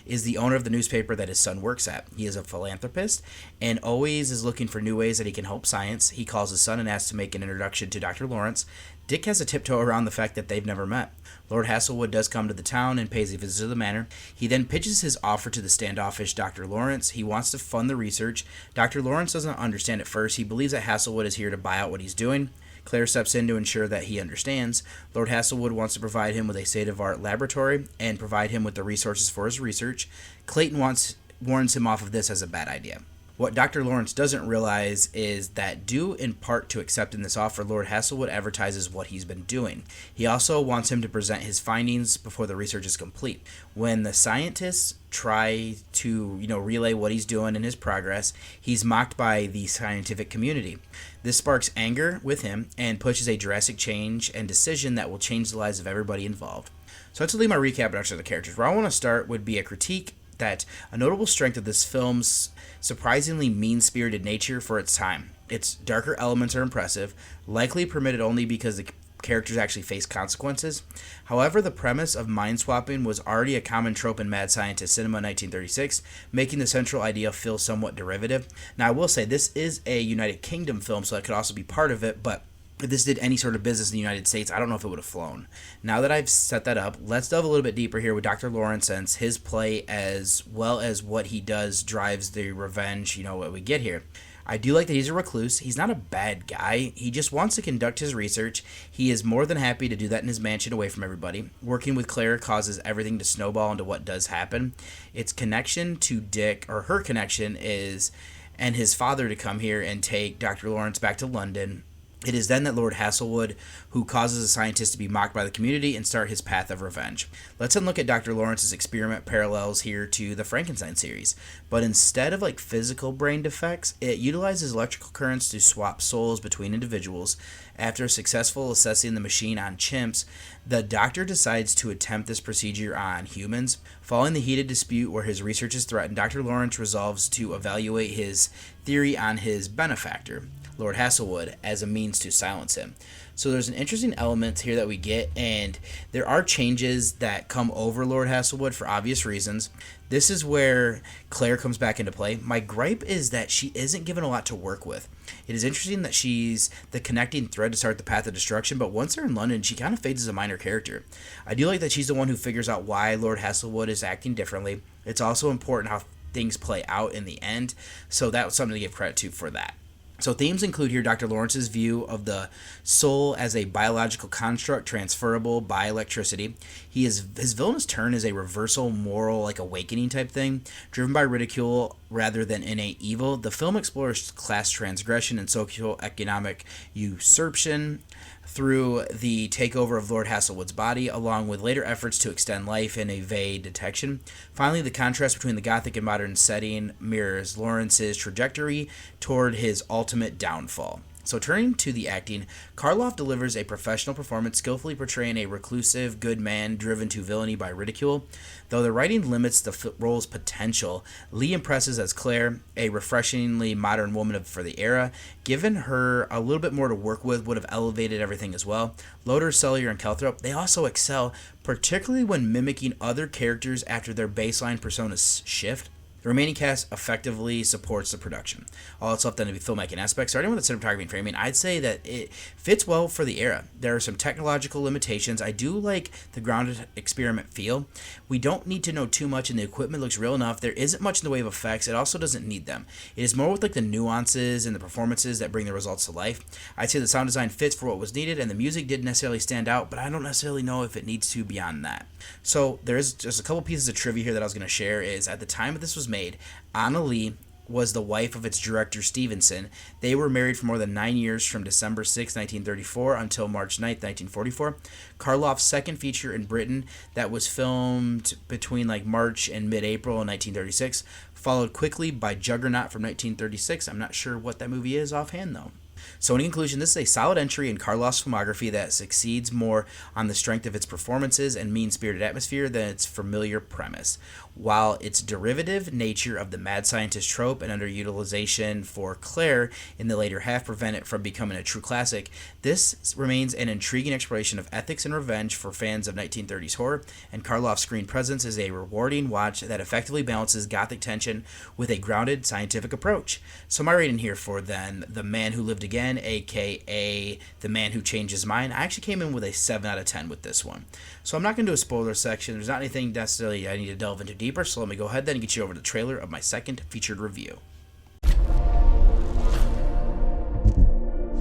is the owner of the newspaper that his son works at. He is a philanthropist and always is looking for new ways that he can help science. He calls his son and asks to make an introduction to Dr. Lawrence. Dick has a tiptoe around the fact that they've never met. Lord Hasselwood does come to the town and pays a visit to the manor. He then pitches his offer to the standoffish Dr. Lawrence. He wants to fund the research. Dr. Lawrence doesn't understand at first. He believes that Hasselwood is here to buy out what he's doing. Claire steps in to ensure that he understands. Lord Hasselwood wants to provide him with a state-of-the-art laboratory and provide him with the resources for his research. Clayton warns him off of this as a bad idea. What Dr. Lawrence doesn't realize is that due in part to accepting this offer, Lord Hasselwood advertises what he's been doing. He also wants him to present his findings before the research is complete. When the scientists try to, relay what he's doing in his progress, he's mocked by the scientific community. This sparks anger with him and pushes a drastic change and decision that will change the lives of everybody involved. So that's to leave my recap and actually the characters. Where I want to start would be a critique that a notable strength of this film's surprisingly mean-spirited nature for its time. Its darker elements are impressive, likely permitted only because the characters actually face consequences. However, the premise of mind swapping was already a common trope in mad scientist cinema in 1936, making the central idea feel somewhat derivative. Now, I will say this is a United Kingdom film, so that could also be part of it, but if this did any sort of business in the United States, I don't know if it would have flown. Now that I've set that up, let's delve a little bit deeper here with Dr. Lawrence, since his play as well as what he does drives the revenge, what we get here. I do like that he's a recluse. He's not a bad guy. He just wants to conduct his research. He is more than happy to do that in his mansion away from everybody. Working with Claire causes everything to snowball into what does happen. Its connection to Dick, or her connection, is and his father to come here and take Dr. Lawrence back to London. It is then that Lord Hasselwood, who causes a scientist to be mocked by the community and start his path of revenge. Let's then look at Dr. Lawrence's experiment parallels here to the Frankenstein series. But instead of physical brain defects, it utilizes electrical currents to swap souls between individuals. After successful assessing the machine on chimps, the doctor decides to attempt this procedure on humans. Following the heated dispute where his research is threatened, Dr. Lawrence resolves to evaluate his theory on his benefactor, Lord Hasselwood, as a means to silence him. So there's an interesting element here that we get, and there are changes that come over Lord Hasselwood for obvious reasons. This is where Claire comes back into play. My gripe is that she isn't given a lot to work with. It is interesting that she's the connecting thread to start the path of destruction, but once they're in London, she kind of fades as a minor character. I do like that she's the one who figures out why Lord Hasselwood is acting differently. It's also important how things play out in the end, so that was something to give credit to for that. So themes include here Dr. Lawrence's view of the soul as a biological construct transferable by electricity. His villainous turn is a reversal moral awakening type thing, driven by ridicule rather than innate evil. The film explores class transgression and socioeconomic usurpation through the takeover of Lord Hasselwood's body, along with later efforts to extend life and evade detection. Finally, the contrast between the Gothic and modern setting mirrors Lawrence's trajectory toward his ultimate downfall. So turning to the acting, Karloff delivers a professional performance, skillfully portraying a reclusive, good man driven to villainy by ridicule. Though the writing limits the role's potential, Lee impresses as Claire, a refreshingly modern woman for the era. Given her a little bit more to work with would have elevated everything as well. Loder, Cellier, and Calthrop, they also excel, particularly when mimicking other characters after their baseline personas shift. The remaining cast effectively supports the production. All that's left then to be filmmaking aspects. Starting with the cinematography and framing, I'd say that it fits well for the era. There are some technological limitations. I do like the grounded experiment feel. We don't need to know too much, and the equipment looks real enough. There isn't much in the way of effects. It also doesn't need them. It is more with the nuances and the performances that bring the results to life. I'd say the sound design fits for what was needed, and the music didn't necessarily stand out, but I don't necessarily know if it needs to beyond that. So there's just a couple pieces of trivia here that I was going to share. Is at the time that this was made, Anna Lee was the wife of its director Stevenson. They were married for more than 9 years, from December 6, 1934 until March 9, 1944. Karloff's second feature in Britain that was filmed between March and mid-April in 1936, followed quickly by Juggernaut from 1936. I'm not sure what that movie is offhand though. So in conclusion, this is a solid entry in Karloff's filmography that succeeds more on the strength of its performances and mean-spirited atmosphere than its familiar premise. While its derivative nature of the mad scientist trope and underutilization for Claire in the later half prevent it from becoming a true classic, this remains an intriguing exploration of ethics and revenge for fans of 1930s horror, and Karloff's screen presence is a rewarding watch that effectively balances gothic tension with a grounded scientific approach. So my rating here for then The Man Who Lived Again, aka The Man Who Changed His Mind, I actually came in with a 7 out of 10 with this one. So I'm not going to do a spoiler section. There's not anything necessarily I need to delve into deeper, so let me go ahead then and get you over the trailer of my second featured review.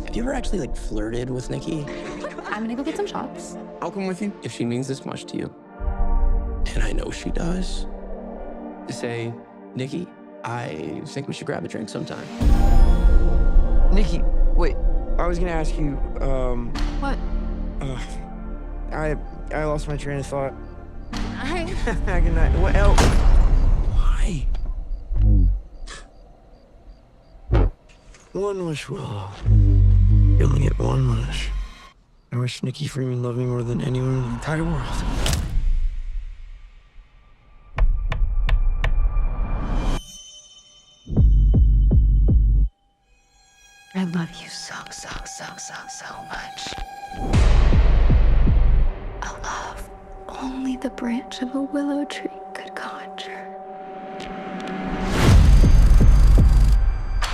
Have you ever actually, flirted with Nikki? I'm gonna go get some shots. I'll come with you if she means this much to you. And I know she does. Say, Nikki, I think we should grab a drink sometime. Nikki, wait. I was gonna ask you, What? I lost my train of thought. Hi. Good night. What else? Why? One wish, Willow. You only get one wish. I wish Nikki Freeman loved me more than anyone in the entire world. I love you so much. A love only the branch of a willow tree could conjure.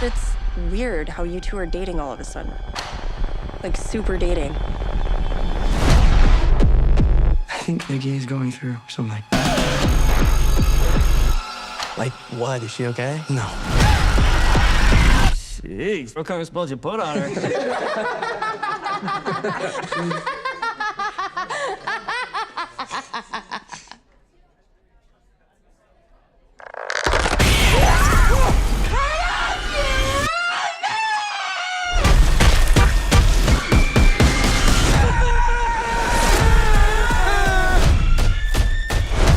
It's weird how you two are dating all of a sudden. Super dating. I think Nikki is going through something. Like what? Is she okay? No. Jeez, what kind of spells you put on her?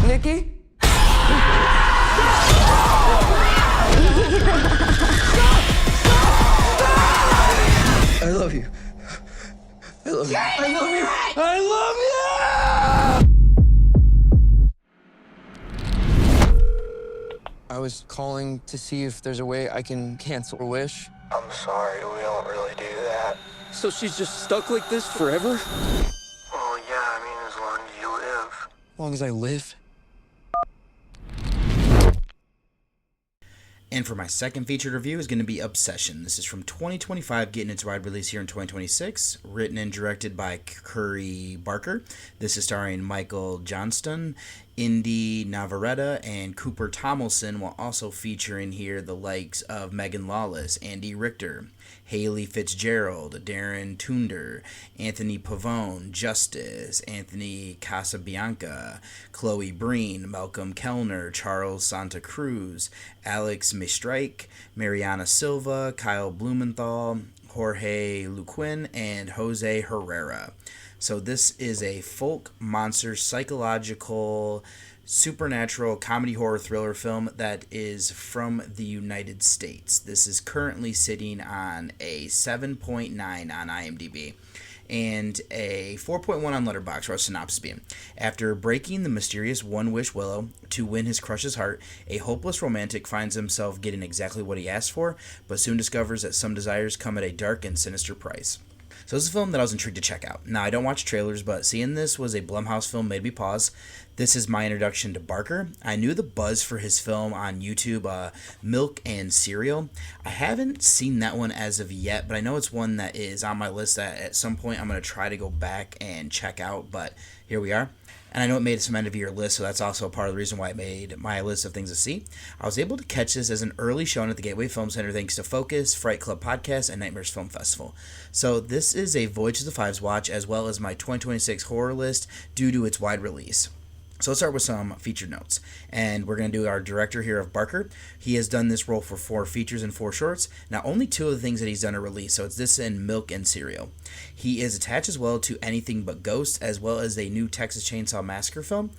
Nikki? I love you. I love you. I love you! I love you! I was calling to see if there's a way I can cancel a wish. I'm sorry, we don't really do that. So she's just stuck like this forever? Well, yeah, as long as you live. As long as I live? And for my second featured review is going to be Obsession. This is from 2025, getting its wide release here in 2026. Written and directed by Curry Barker. This is starring Michael Johnston, Indy Navarrete, and Cooper Tomlinson, while also featuring here the likes of Megan Lawless, Andy Richter, Haley Fitzgerald, Darren Tunder, Anthony Pavone, Justice, Anthony Casabianca, Chloe Breen, Malcolm Kellner, Charles Santa Cruz, Alex Mistrike, Mariana Silva, Kyle Blumenthal, Jorge Luquin, and Jose Herrera. So this is a folk monster psychological supernatural comedy horror thriller film that is from the United States. This is currently sitting on a 7.9 on IMDb and a 4.1 on Letterboxd, or synopsis being. After breaking the mysterious one-wish Willow to win his crush's heart, a hopeless romantic finds himself getting exactly what he asked for, but soon discovers that some desires come at a dark and sinister price. So this is a film that I was intrigued to check out. Now, I don't watch trailers, but seeing this was a Blumhouse film made me pause. This is my introduction to Barker. I knew the buzz for his film on YouTube, Milk and Cereal. I haven't seen that one as of yet, but I know it's one that is on my list that at some point I'm going to try to go back and check out, but here we are. And I know it made some end of year list, so that's also a part of the reason why it made my list of things to see. I was able to catch this as an early showing at the Gateway Film Center thanks to Focus, Fright Club Podcast, and Nightmares Film Festival. So this is a Voyage to the Fives watch as well as my 2026 horror list due to its wide release. So let's start with some featured notes. And we're going to do our director here of Barker. He has done this role for 4 features and 4 shorts. Now, only 2 of the things that he's done are released, so it's this and Milk and Cereal. He is attached as well to Anything But Ghosts, as well as a new Texas Chainsaw Massacre film.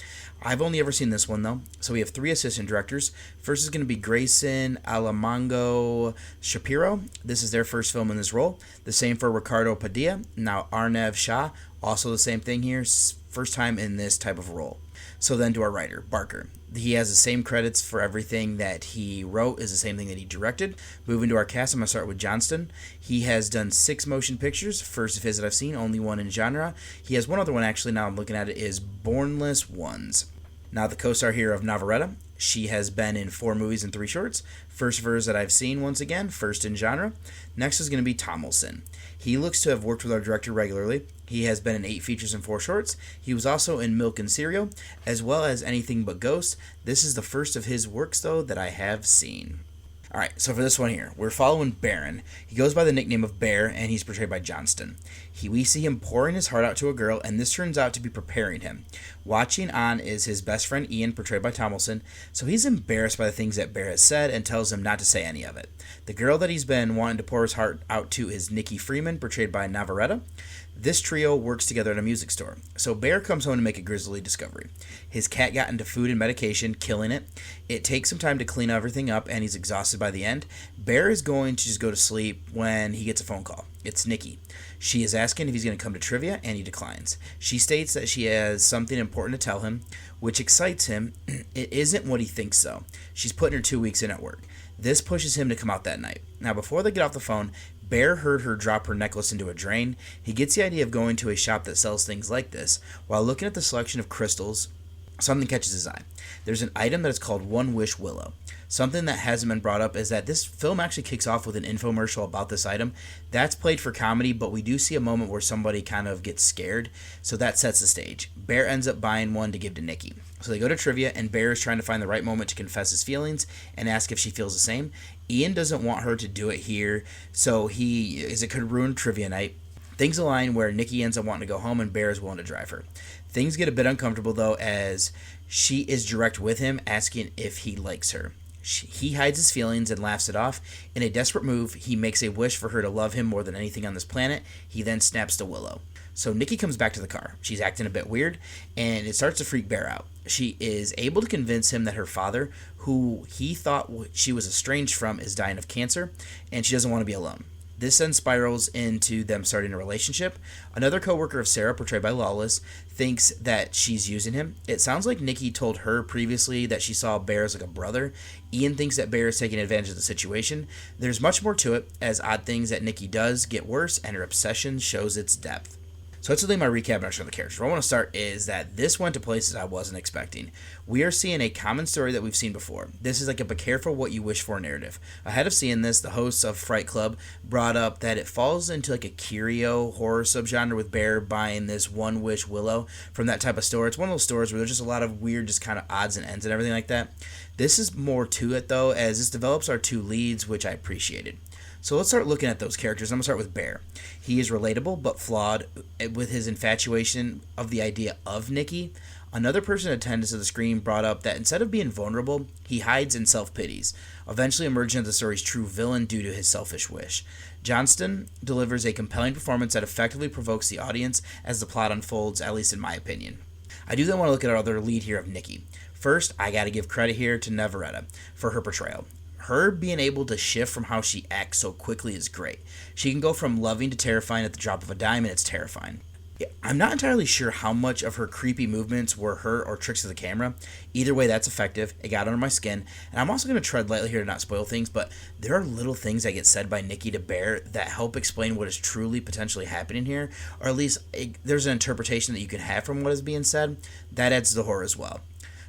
I've only ever seen this one, though. So we have 3 assistant directors. First is going to be Grayson Alamango Shapiro. This is their first film in this role. The same for Ricardo Padilla. Now, Arnav Shah, also the same thing here. First time in this type of role. So then to our writer, Barker. He has the same credits for everything that he wrote, is the same thing that he directed. Moving to our cast, I'm going to start with Johnston. He has done 6 motion pictures, first of his that I've seen, only one in genre. He has one other one, actually, now I'm looking at it, is Bornless Ones. Now the co-star here of Navarrete, she has been in 4 movies and 3 shorts. First of hers that I've seen, once again, first in genre. Next is going to be Tomlinson. He looks to have worked with our director regularly. He has been in 8 features and 4 shorts. He was also in Milk and Cereal, as well as Anything But Ghosts. This is the first of his works, though, that I have seen. Alright, so for this one here, we're following Baron. He goes by the nickname of Bear, and he's portrayed by Johnston. We see him pouring his heart out to a girl, and this turns out to be preparing him. Watching on is his best friend Ian, portrayed by Tomlinson, so he's embarrassed by the things that Bear has said and tells him not to say any of it. The girl that he's been wanting to pour his heart out to is Nikki Freeman, portrayed by Navarrete. This trio works together at a music store. So Bear comes home to make a grisly discovery. His cat got into food and medication, killing it. It takes some time to clean everything up, and he's exhausted by the end. Bear is going to just go to sleep when he gets a phone call. It's Nikki. She is asking if he's going to come to trivia, and he declines. She states that she has something important to tell him, which excites him. It isn't what he thinks, though. She's putting her 2 weeks in at work. This pushes him to come out that night. Now, before they get off the phone, Bear heard her drop her necklace into a drain. He gets the idea of going to a shop that sells things like this. While looking at the selection of crystals, something catches his eye. There's an item that is called One Wish Willow. Something that hasn't been brought up is that this film actually kicks off with an infomercial about this item. That's played for comedy, but we do see a moment where somebody kind of gets scared, so that sets the stage. Bear ends up buying one to give to Nikki. So they go to trivia, and Bear is trying to find the right moment to confess his feelings and ask if she feels the same. Ian doesn't want her to do it here, so it could ruin trivia night. Things align where Nikki ends up wanting to go home, and Bear is willing to drive her. Things get a bit uncomfortable, though, as she is direct with him, asking if he likes her. He hides his feelings and laughs it off. In a desperate move, he makes a wish for her to love him more than anything on this planet. He then snaps to Willow. So Nikki comes back to the car. She's acting a bit weird, and it starts to freak Bear out. She is able to convince him that her father, who he thought she was estranged from, is dying of cancer, and she doesn't want to be alone. This then spirals into them starting a relationship. Another co-worker of Sarah, portrayed by Lawless, thinks that she's using him. It sounds like Nikki told her previously that she saw Bear as like a brother. Ian thinks that Bear is taking advantage of the situation. There's much more to it, as odd things that Nikki does get worse, and her obsession shows its depth. So let's do my recap and show the characters. Where I want to start is that this went to places I wasn't expecting. We are seeing a common story that we've seen before. This is like a be careful what you wish for narrative. Ahead of seeing this, the hosts of Fright Club brought up that it falls into like a curio horror subgenre, with Bear buying this One Wish Willow from that type of store. It's one of those stores where there's just a lot of weird, just kind of odds and ends and everything like that. This is more to it, though, as this develops our 2 leads, which I appreciated. So let's start looking at those characters. I'm going to start with Bear. He is relatable but flawed with his infatuation of the idea of Nikki. Another person in attendance at the screen brought up that instead of being vulnerable, he hides and self-pities, eventually emerging as the story's true villain due to his selfish wish. Johnston delivers a compelling performance that effectively provokes the audience as the plot unfolds, at least in my opinion. I do then want to look at our other lead here of Nikki. First, I got to give credit here to Navarrete for her portrayal. Her being able to shift from how she acts so quickly is great. She can go from loving to terrifying at the drop of a dime, and it's terrifying. I'm not entirely sure how much of her creepy movements were her or tricks of the camera. Either way, that's effective. It got under my skin. And I'm also going to tread lightly here to not spoil things, but there are little things that get said by Nikki to Bear that help explain what is truly potentially happening here, or at least there's an interpretation that you can have from what is being said. That adds to the horror as well.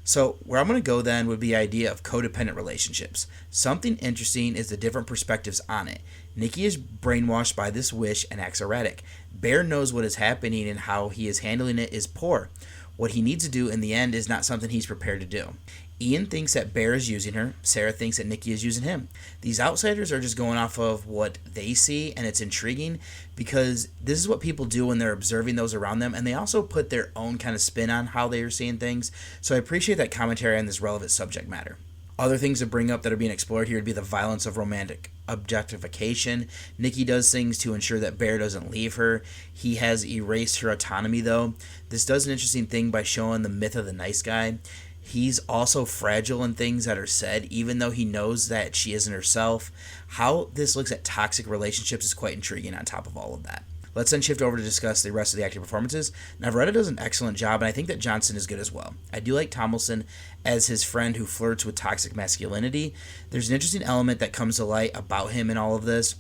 So where I'm going to go then would be the idea of codependent relationships. Something interesting is the different perspectives on it. Nikki is brainwashed by this wish and acts erratic. Bear knows what is happening, and how he is handling it is poor. What he needs to do in the end is not something he's prepared to do. Ian thinks that Bear is using her. Sarah thinks that Nikki is using him. These outsiders are just going off of what they see, and it's intriguing because this is what people do when they're observing those around them, and they also put their own kind of spin on how they are seeing things. So I appreciate that commentary on this relevant subject matter. Other things to bring up that are being explored here would be the violence of romantic objectification. Nikki does things to ensure that Bear doesn't leave her. He has erased her autonomy, though. This does an interesting thing by showing the myth of the nice guy. He's also fragile in things that are said, even though he knows that she isn't herself. How this looks at toxic relationships is quite intriguing on top of all of that. Let's then shift over to discuss the rest of the acting performances. Navarrete does an excellent job, and I think that Johnson is good as well. I do like Tomlinson as his friend who flirts with toxic masculinity. There's an interesting element that comes to light about him in all of this.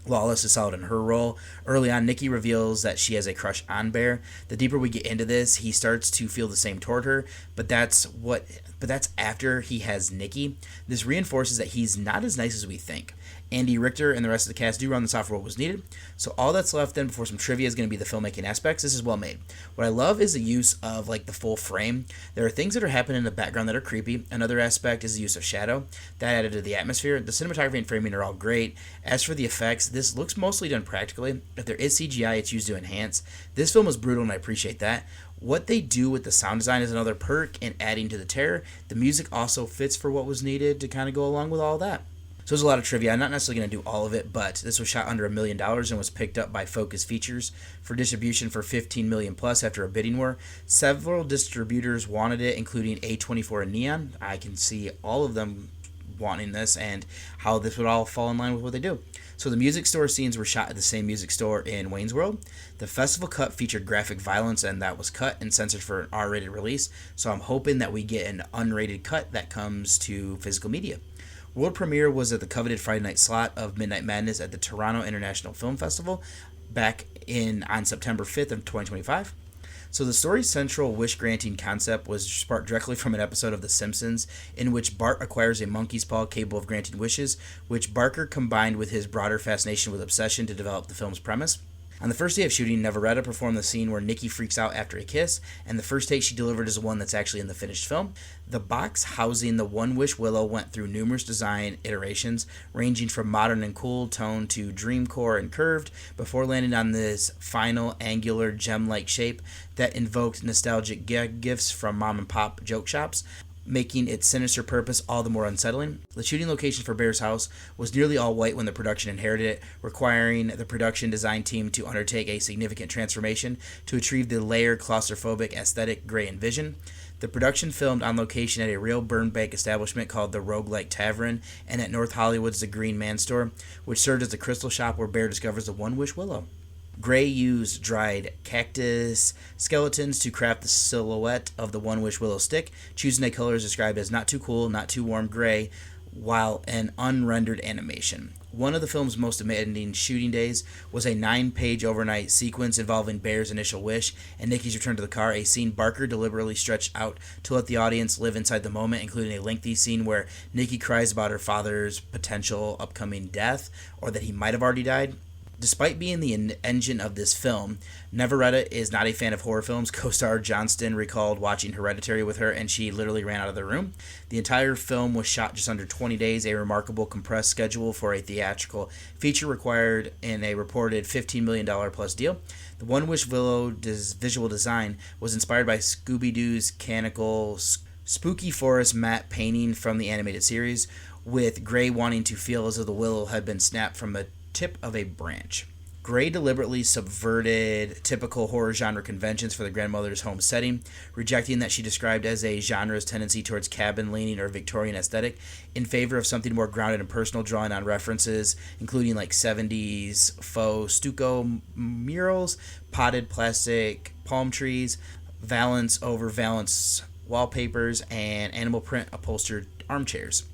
Lawless is solid in her role. Early on, Nikki reveals that she has a crush on Bear. The deeper we get into this, he starts to feel the same toward her, but that's after he has Nikki. This reinforces that he's not as nice as we think. Andy Richter and the rest of the cast do run this off for what was needed. So all that's left then before some trivia is going to be the filmmaking aspects. This is well made. What I love is the use of the full frame. There are things that are happening in the background that are creepy. Another aspect is the use of shadow. That added to the atmosphere. The cinematography and framing are all great. As for the effects, this looks mostly done practically. If there is CGI, it's used to enhance. This film is brutal and I appreciate that. What they do with the sound design is another perk in adding to the terror. The music also fits for what was needed to kind of go along with all that. So there's a lot of trivia. I'm not necessarily going to do all of it, but this was shot under $1 million and was picked up by Focus Features for distribution for $15 million plus after a bidding war. Several distributors wanted it, including A24 and Neon. I can see all of them wanting this and how this would all fall in line with what they do. So the music store scenes were shot at the same music store in Wayne's World. The festival cut featured graphic violence, and that was cut and censored for an R-rated release. So I'm hoping that we get an unrated cut that comes to physical media. World premiere was at the coveted Friday night slot of Midnight Madness at the Toronto International Film Festival on September 5th of 2025. So the story's central wish-granting concept was sparked directly from an episode of The Simpsons in which Bart acquires a monkey's paw capable of granting wishes, which Barker combined with his broader fascination with obsession to develop the film's premise. On the first day of shooting, Navarrete performed the scene where Nikki freaks out after a kiss, and the first take she delivered is the one that's actually in the finished film. The box housing the One Wish Willow went through numerous design iterations, ranging from modern and cool tone to dreamcore and curved, before landing on this final angular gem-like shape that invoked nostalgic gifts from mom and pop joke shops, making its sinister purpose all the more unsettling. The shooting location for Bear's house was nearly all white when the production inherited it, requiring the production design team to undertake a significant transformation to achieve the layered claustrophobic aesthetic Gray envisioned. The production filmed on location at a real Burnbank establishment called the Roguelike Tavern and at North Hollywood's The Green Man Store, which served as the crystal shop where Bear discovers the One Wish Willow. Gray used dried cactus skeletons to craft the silhouette of the One Wish Willow stick, choosing a color described as not too cool, not too warm gray, while an unrendered animation. One of the film's most demanding shooting days was a 9-page overnight sequence involving Bear's initial wish and Nikki's return to the car, a scene Barker deliberately stretched out to let the audience live inside the moment, including a lengthy scene where Nikki cries about her father's potential upcoming death, or that he might have already died. Despite being the engine of this film, Navarrete is not a fan of horror films. Co-star Johnston recalled watching Hereditary with her, and she literally ran out of the room. The entire film was shot just under 20 days, a remarkable compressed schedule for a theatrical feature required in a reported $15 million plus deal. The One Wish Willow visual design was inspired by Scooby-Doo's canonical spooky forest matte painting from the animated series, with Gray wanting to feel as though the willow had been snapped from the tip of a branch. Gray deliberately subverted typical horror genre conventions for the grandmother's home setting, rejecting that she described as a genre's tendency towards cabin-leaning or Victorian aesthetic in favor of something more grounded and personal, drawing on references including 70s faux stucco murals, potted plastic palm trees, valance over valance wallpapers, and animal print upholstered armchairs.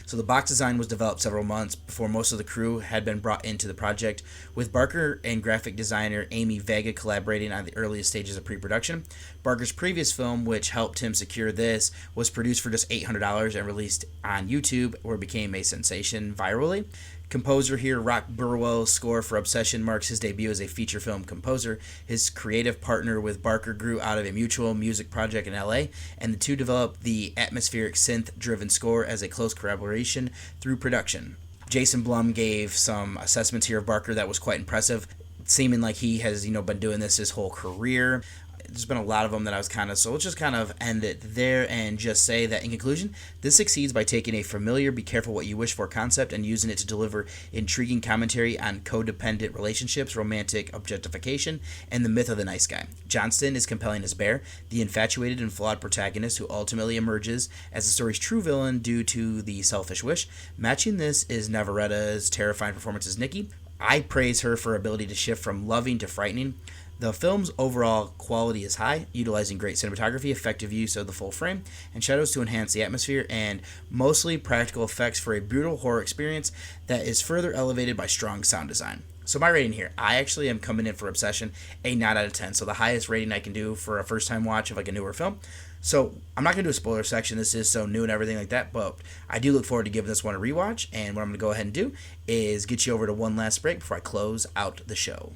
So the box design was developed several months before most of the crew had been brought into the project, with Barker and graphic designer Amy Vega collaborating on the earliest stages of pre-production. Barker's previous film, which helped him secure this, was produced for just $800 and released on YouTube, where it became a sensation virally. Composer here, Rock Burwell's score for Obsession marks his debut as a feature film composer. His creative partner with Barker grew out of a mutual music project in LA, and the two developed the atmospheric synth-driven score as a close collaboration through production. Jason Blum gave some assessments here of Barker that was quite impressive, seeming like he has, been doing this his whole career. There's been a lot of them that I was so let's just kind of end it there and just say that in conclusion, this succeeds by taking a familiar be careful what you wish for concept and using it to deliver intriguing commentary on codependent relationships, romantic objectification, and the myth of the nice guy. Johnston is compelling as Bear, the infatuated and flawed protagonist who ultimately emerges as the story's true villain due to the selfish wish. Matching this is Navarreta's terrifying performance as Nikki. I praise her for her ability to shift from loving to frightening. The film's overall quality is high, utilizing great cinematography, effective use of the full frame, and shadows to enhance the atmosphere, and mostly practical effects for a brutal horror experience that is further elevated by strong sound design. So my rating here, I actually am coming in for Obsession, a 9 out of 10, so the highest rating I can do for a first-time watch of like a newer film. So I'm not going to do a spoiler section, this is so new and everything like that, but I do look forward to giving this one a rewatch, and what I'm going to go ahead and do is get you over to one last break before I close out the show.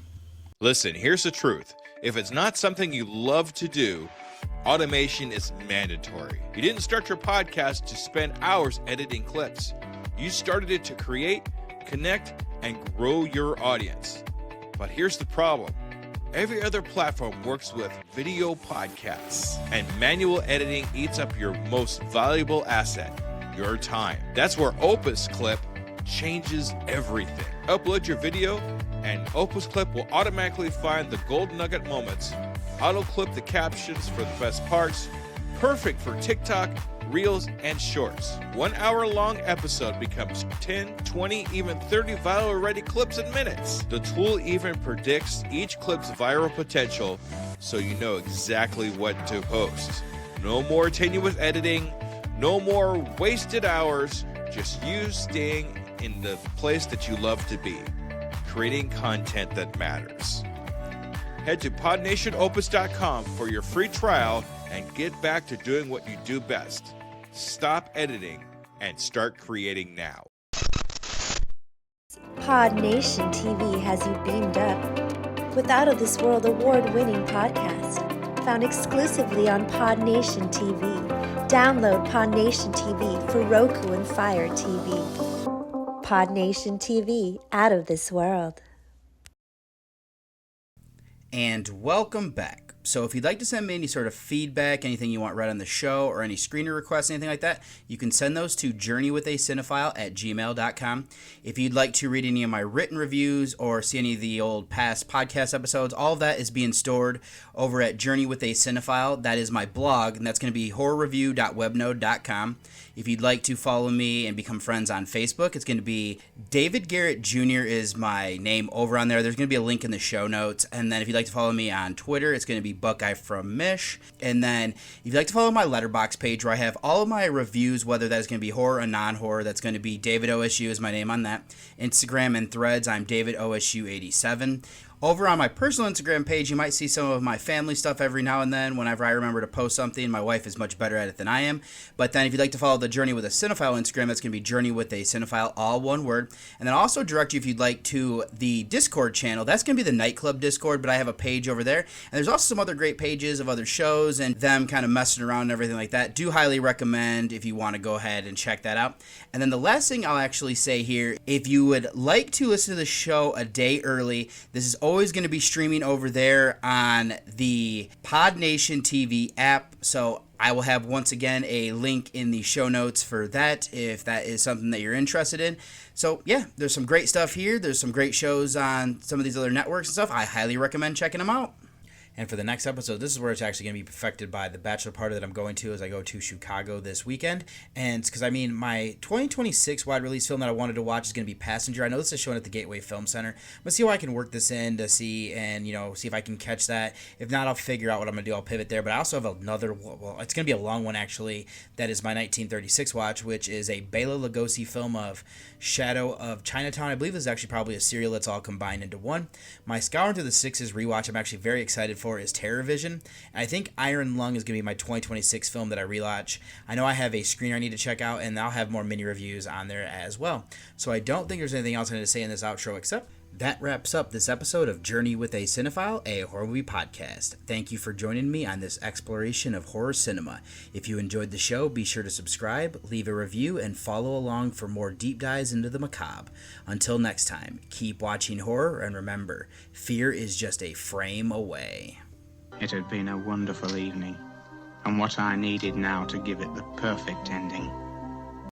Listen, here's the truth. If it's not something you love to do, automation is mandatory. You didn't start your podcast to spend hours editing clips. You started it to create, connect, and grow your audience. But here's the problem. Every other platform works with video podcasts, and manual editing eats up your most valuable asset, your time. That's where Opus Clip changes everything. Upload your video, and Opus Clip will automatically find the gold nugget moments, auto-clip the captions for the best parts, perfect for TikTok, Reels, and Shorts. 1 hour-long episode becomes 10, 20, even 30 viral-ready clips in minutes. The tool even predicts each clip's viral potential, so you know exactly what to post. No more tenuous editing, no more wasted hours, just you staying in the place that you love to be. Creating content that matters. Head to podnationopus.com for your free trial and get back to doing what you do best. Stop editing and start creating now. Pod Nation TV has you beamed up with Out of This World award-winning podcast found exclusively on Pod Nation TV. Download Pod Nation TV for Roku and Fire TV. Pod Nation TV, Out of This World. And welcome back. So if you'd like to send me any sort of feedback, anything you want read on the show, or any screener requests, anything like that, you can send those to journeywithacinephile@gmail.com. If you'd like to read any of my written reviews or see any of the old past podcast episodes, all of that is being stored over at Journey with a Cinephile. That is my blog, and that's going to be horrorreview.webnode.com. If you'd like to follow me and become friends on Facebook, it's going to be David Garrett Jr. is my name over on there. There's going to be a link in the show notes. And then if you'd like to follow me on Twitter, it's going to be Buckeye from Mish. And then if you'd like to follow my Letterboxd page where I have all of my reviews, whether that is going to be horror or non-horror, that's going to be David OSU is my name on that. Instagram and Threads, I'm David OSU87. Over on my personal Instagram page, you might see some of my family stuff every now and then whenever I remember to post something. My wife is much better at it than I am. But then if you'd like to follow the Journey with a Cinephile Instagram, that's going to be Journey with a Cinephile, all one word. And then also direct you, if you'd like, to the Discord channel. That's going to be the Nightclub Discord, but I have a page over there. And there's also some other great pages of other shows and them kind of messing around and everything like that. Do highly recommend if you want to go ahead and check that out. And then the last thing I'll actually say here, if you would like to listen to the show a day early, this is always going to be streaming over there on the Pod Nation TV app. So I will have, once again, a link in the show notes for that if that is something that you're interested in. So yeah, there's some great stuff here. There's some great shows on some of these other networks and stuff. I highly recommend checking them out. And for the next episode, this is where it's actually going to be perfected by the bachelor party that I'm going to as I go to Chicago this weekend. And it's because, my 2026 wide release film that I wanted to watch is going to be Passenger. I know this is showing at the Gateway Film Center. I'm going to see how I can work this in to see and, see if I can catch that. If not, I'll figure out what I'm going to do. I'll pivot there. But I also have another, it's going to be a long one, actually. That is my 1936 watch, which is a Bela Lugosi film of Shadow of Chinatown. I believe this is actually probably a serial that's all combined into one. My Scouring Through the Sixes rewatch, I'm actually very excited for. for is Terror Vision. And I think Iron Lung is going to be my 2026 film that I rewatch. I know I have a screener I need to check out, and I'll have more mini reviews on there as well. So I don't think there's anything else I need to say in this outro except that wraps up this episode of Journey with a Cinephile, a horror movie podcast. Thank you for joining me on this exploration of horror cinema. If you enjoyed the show, be sure to subscribe, leave a review, and follow along for more deep dives into the macabre. Until next time, keep watching horror, and remember, fear is just a frame away. It had been a wonderful evening, and what I needed now to give it the perfect ending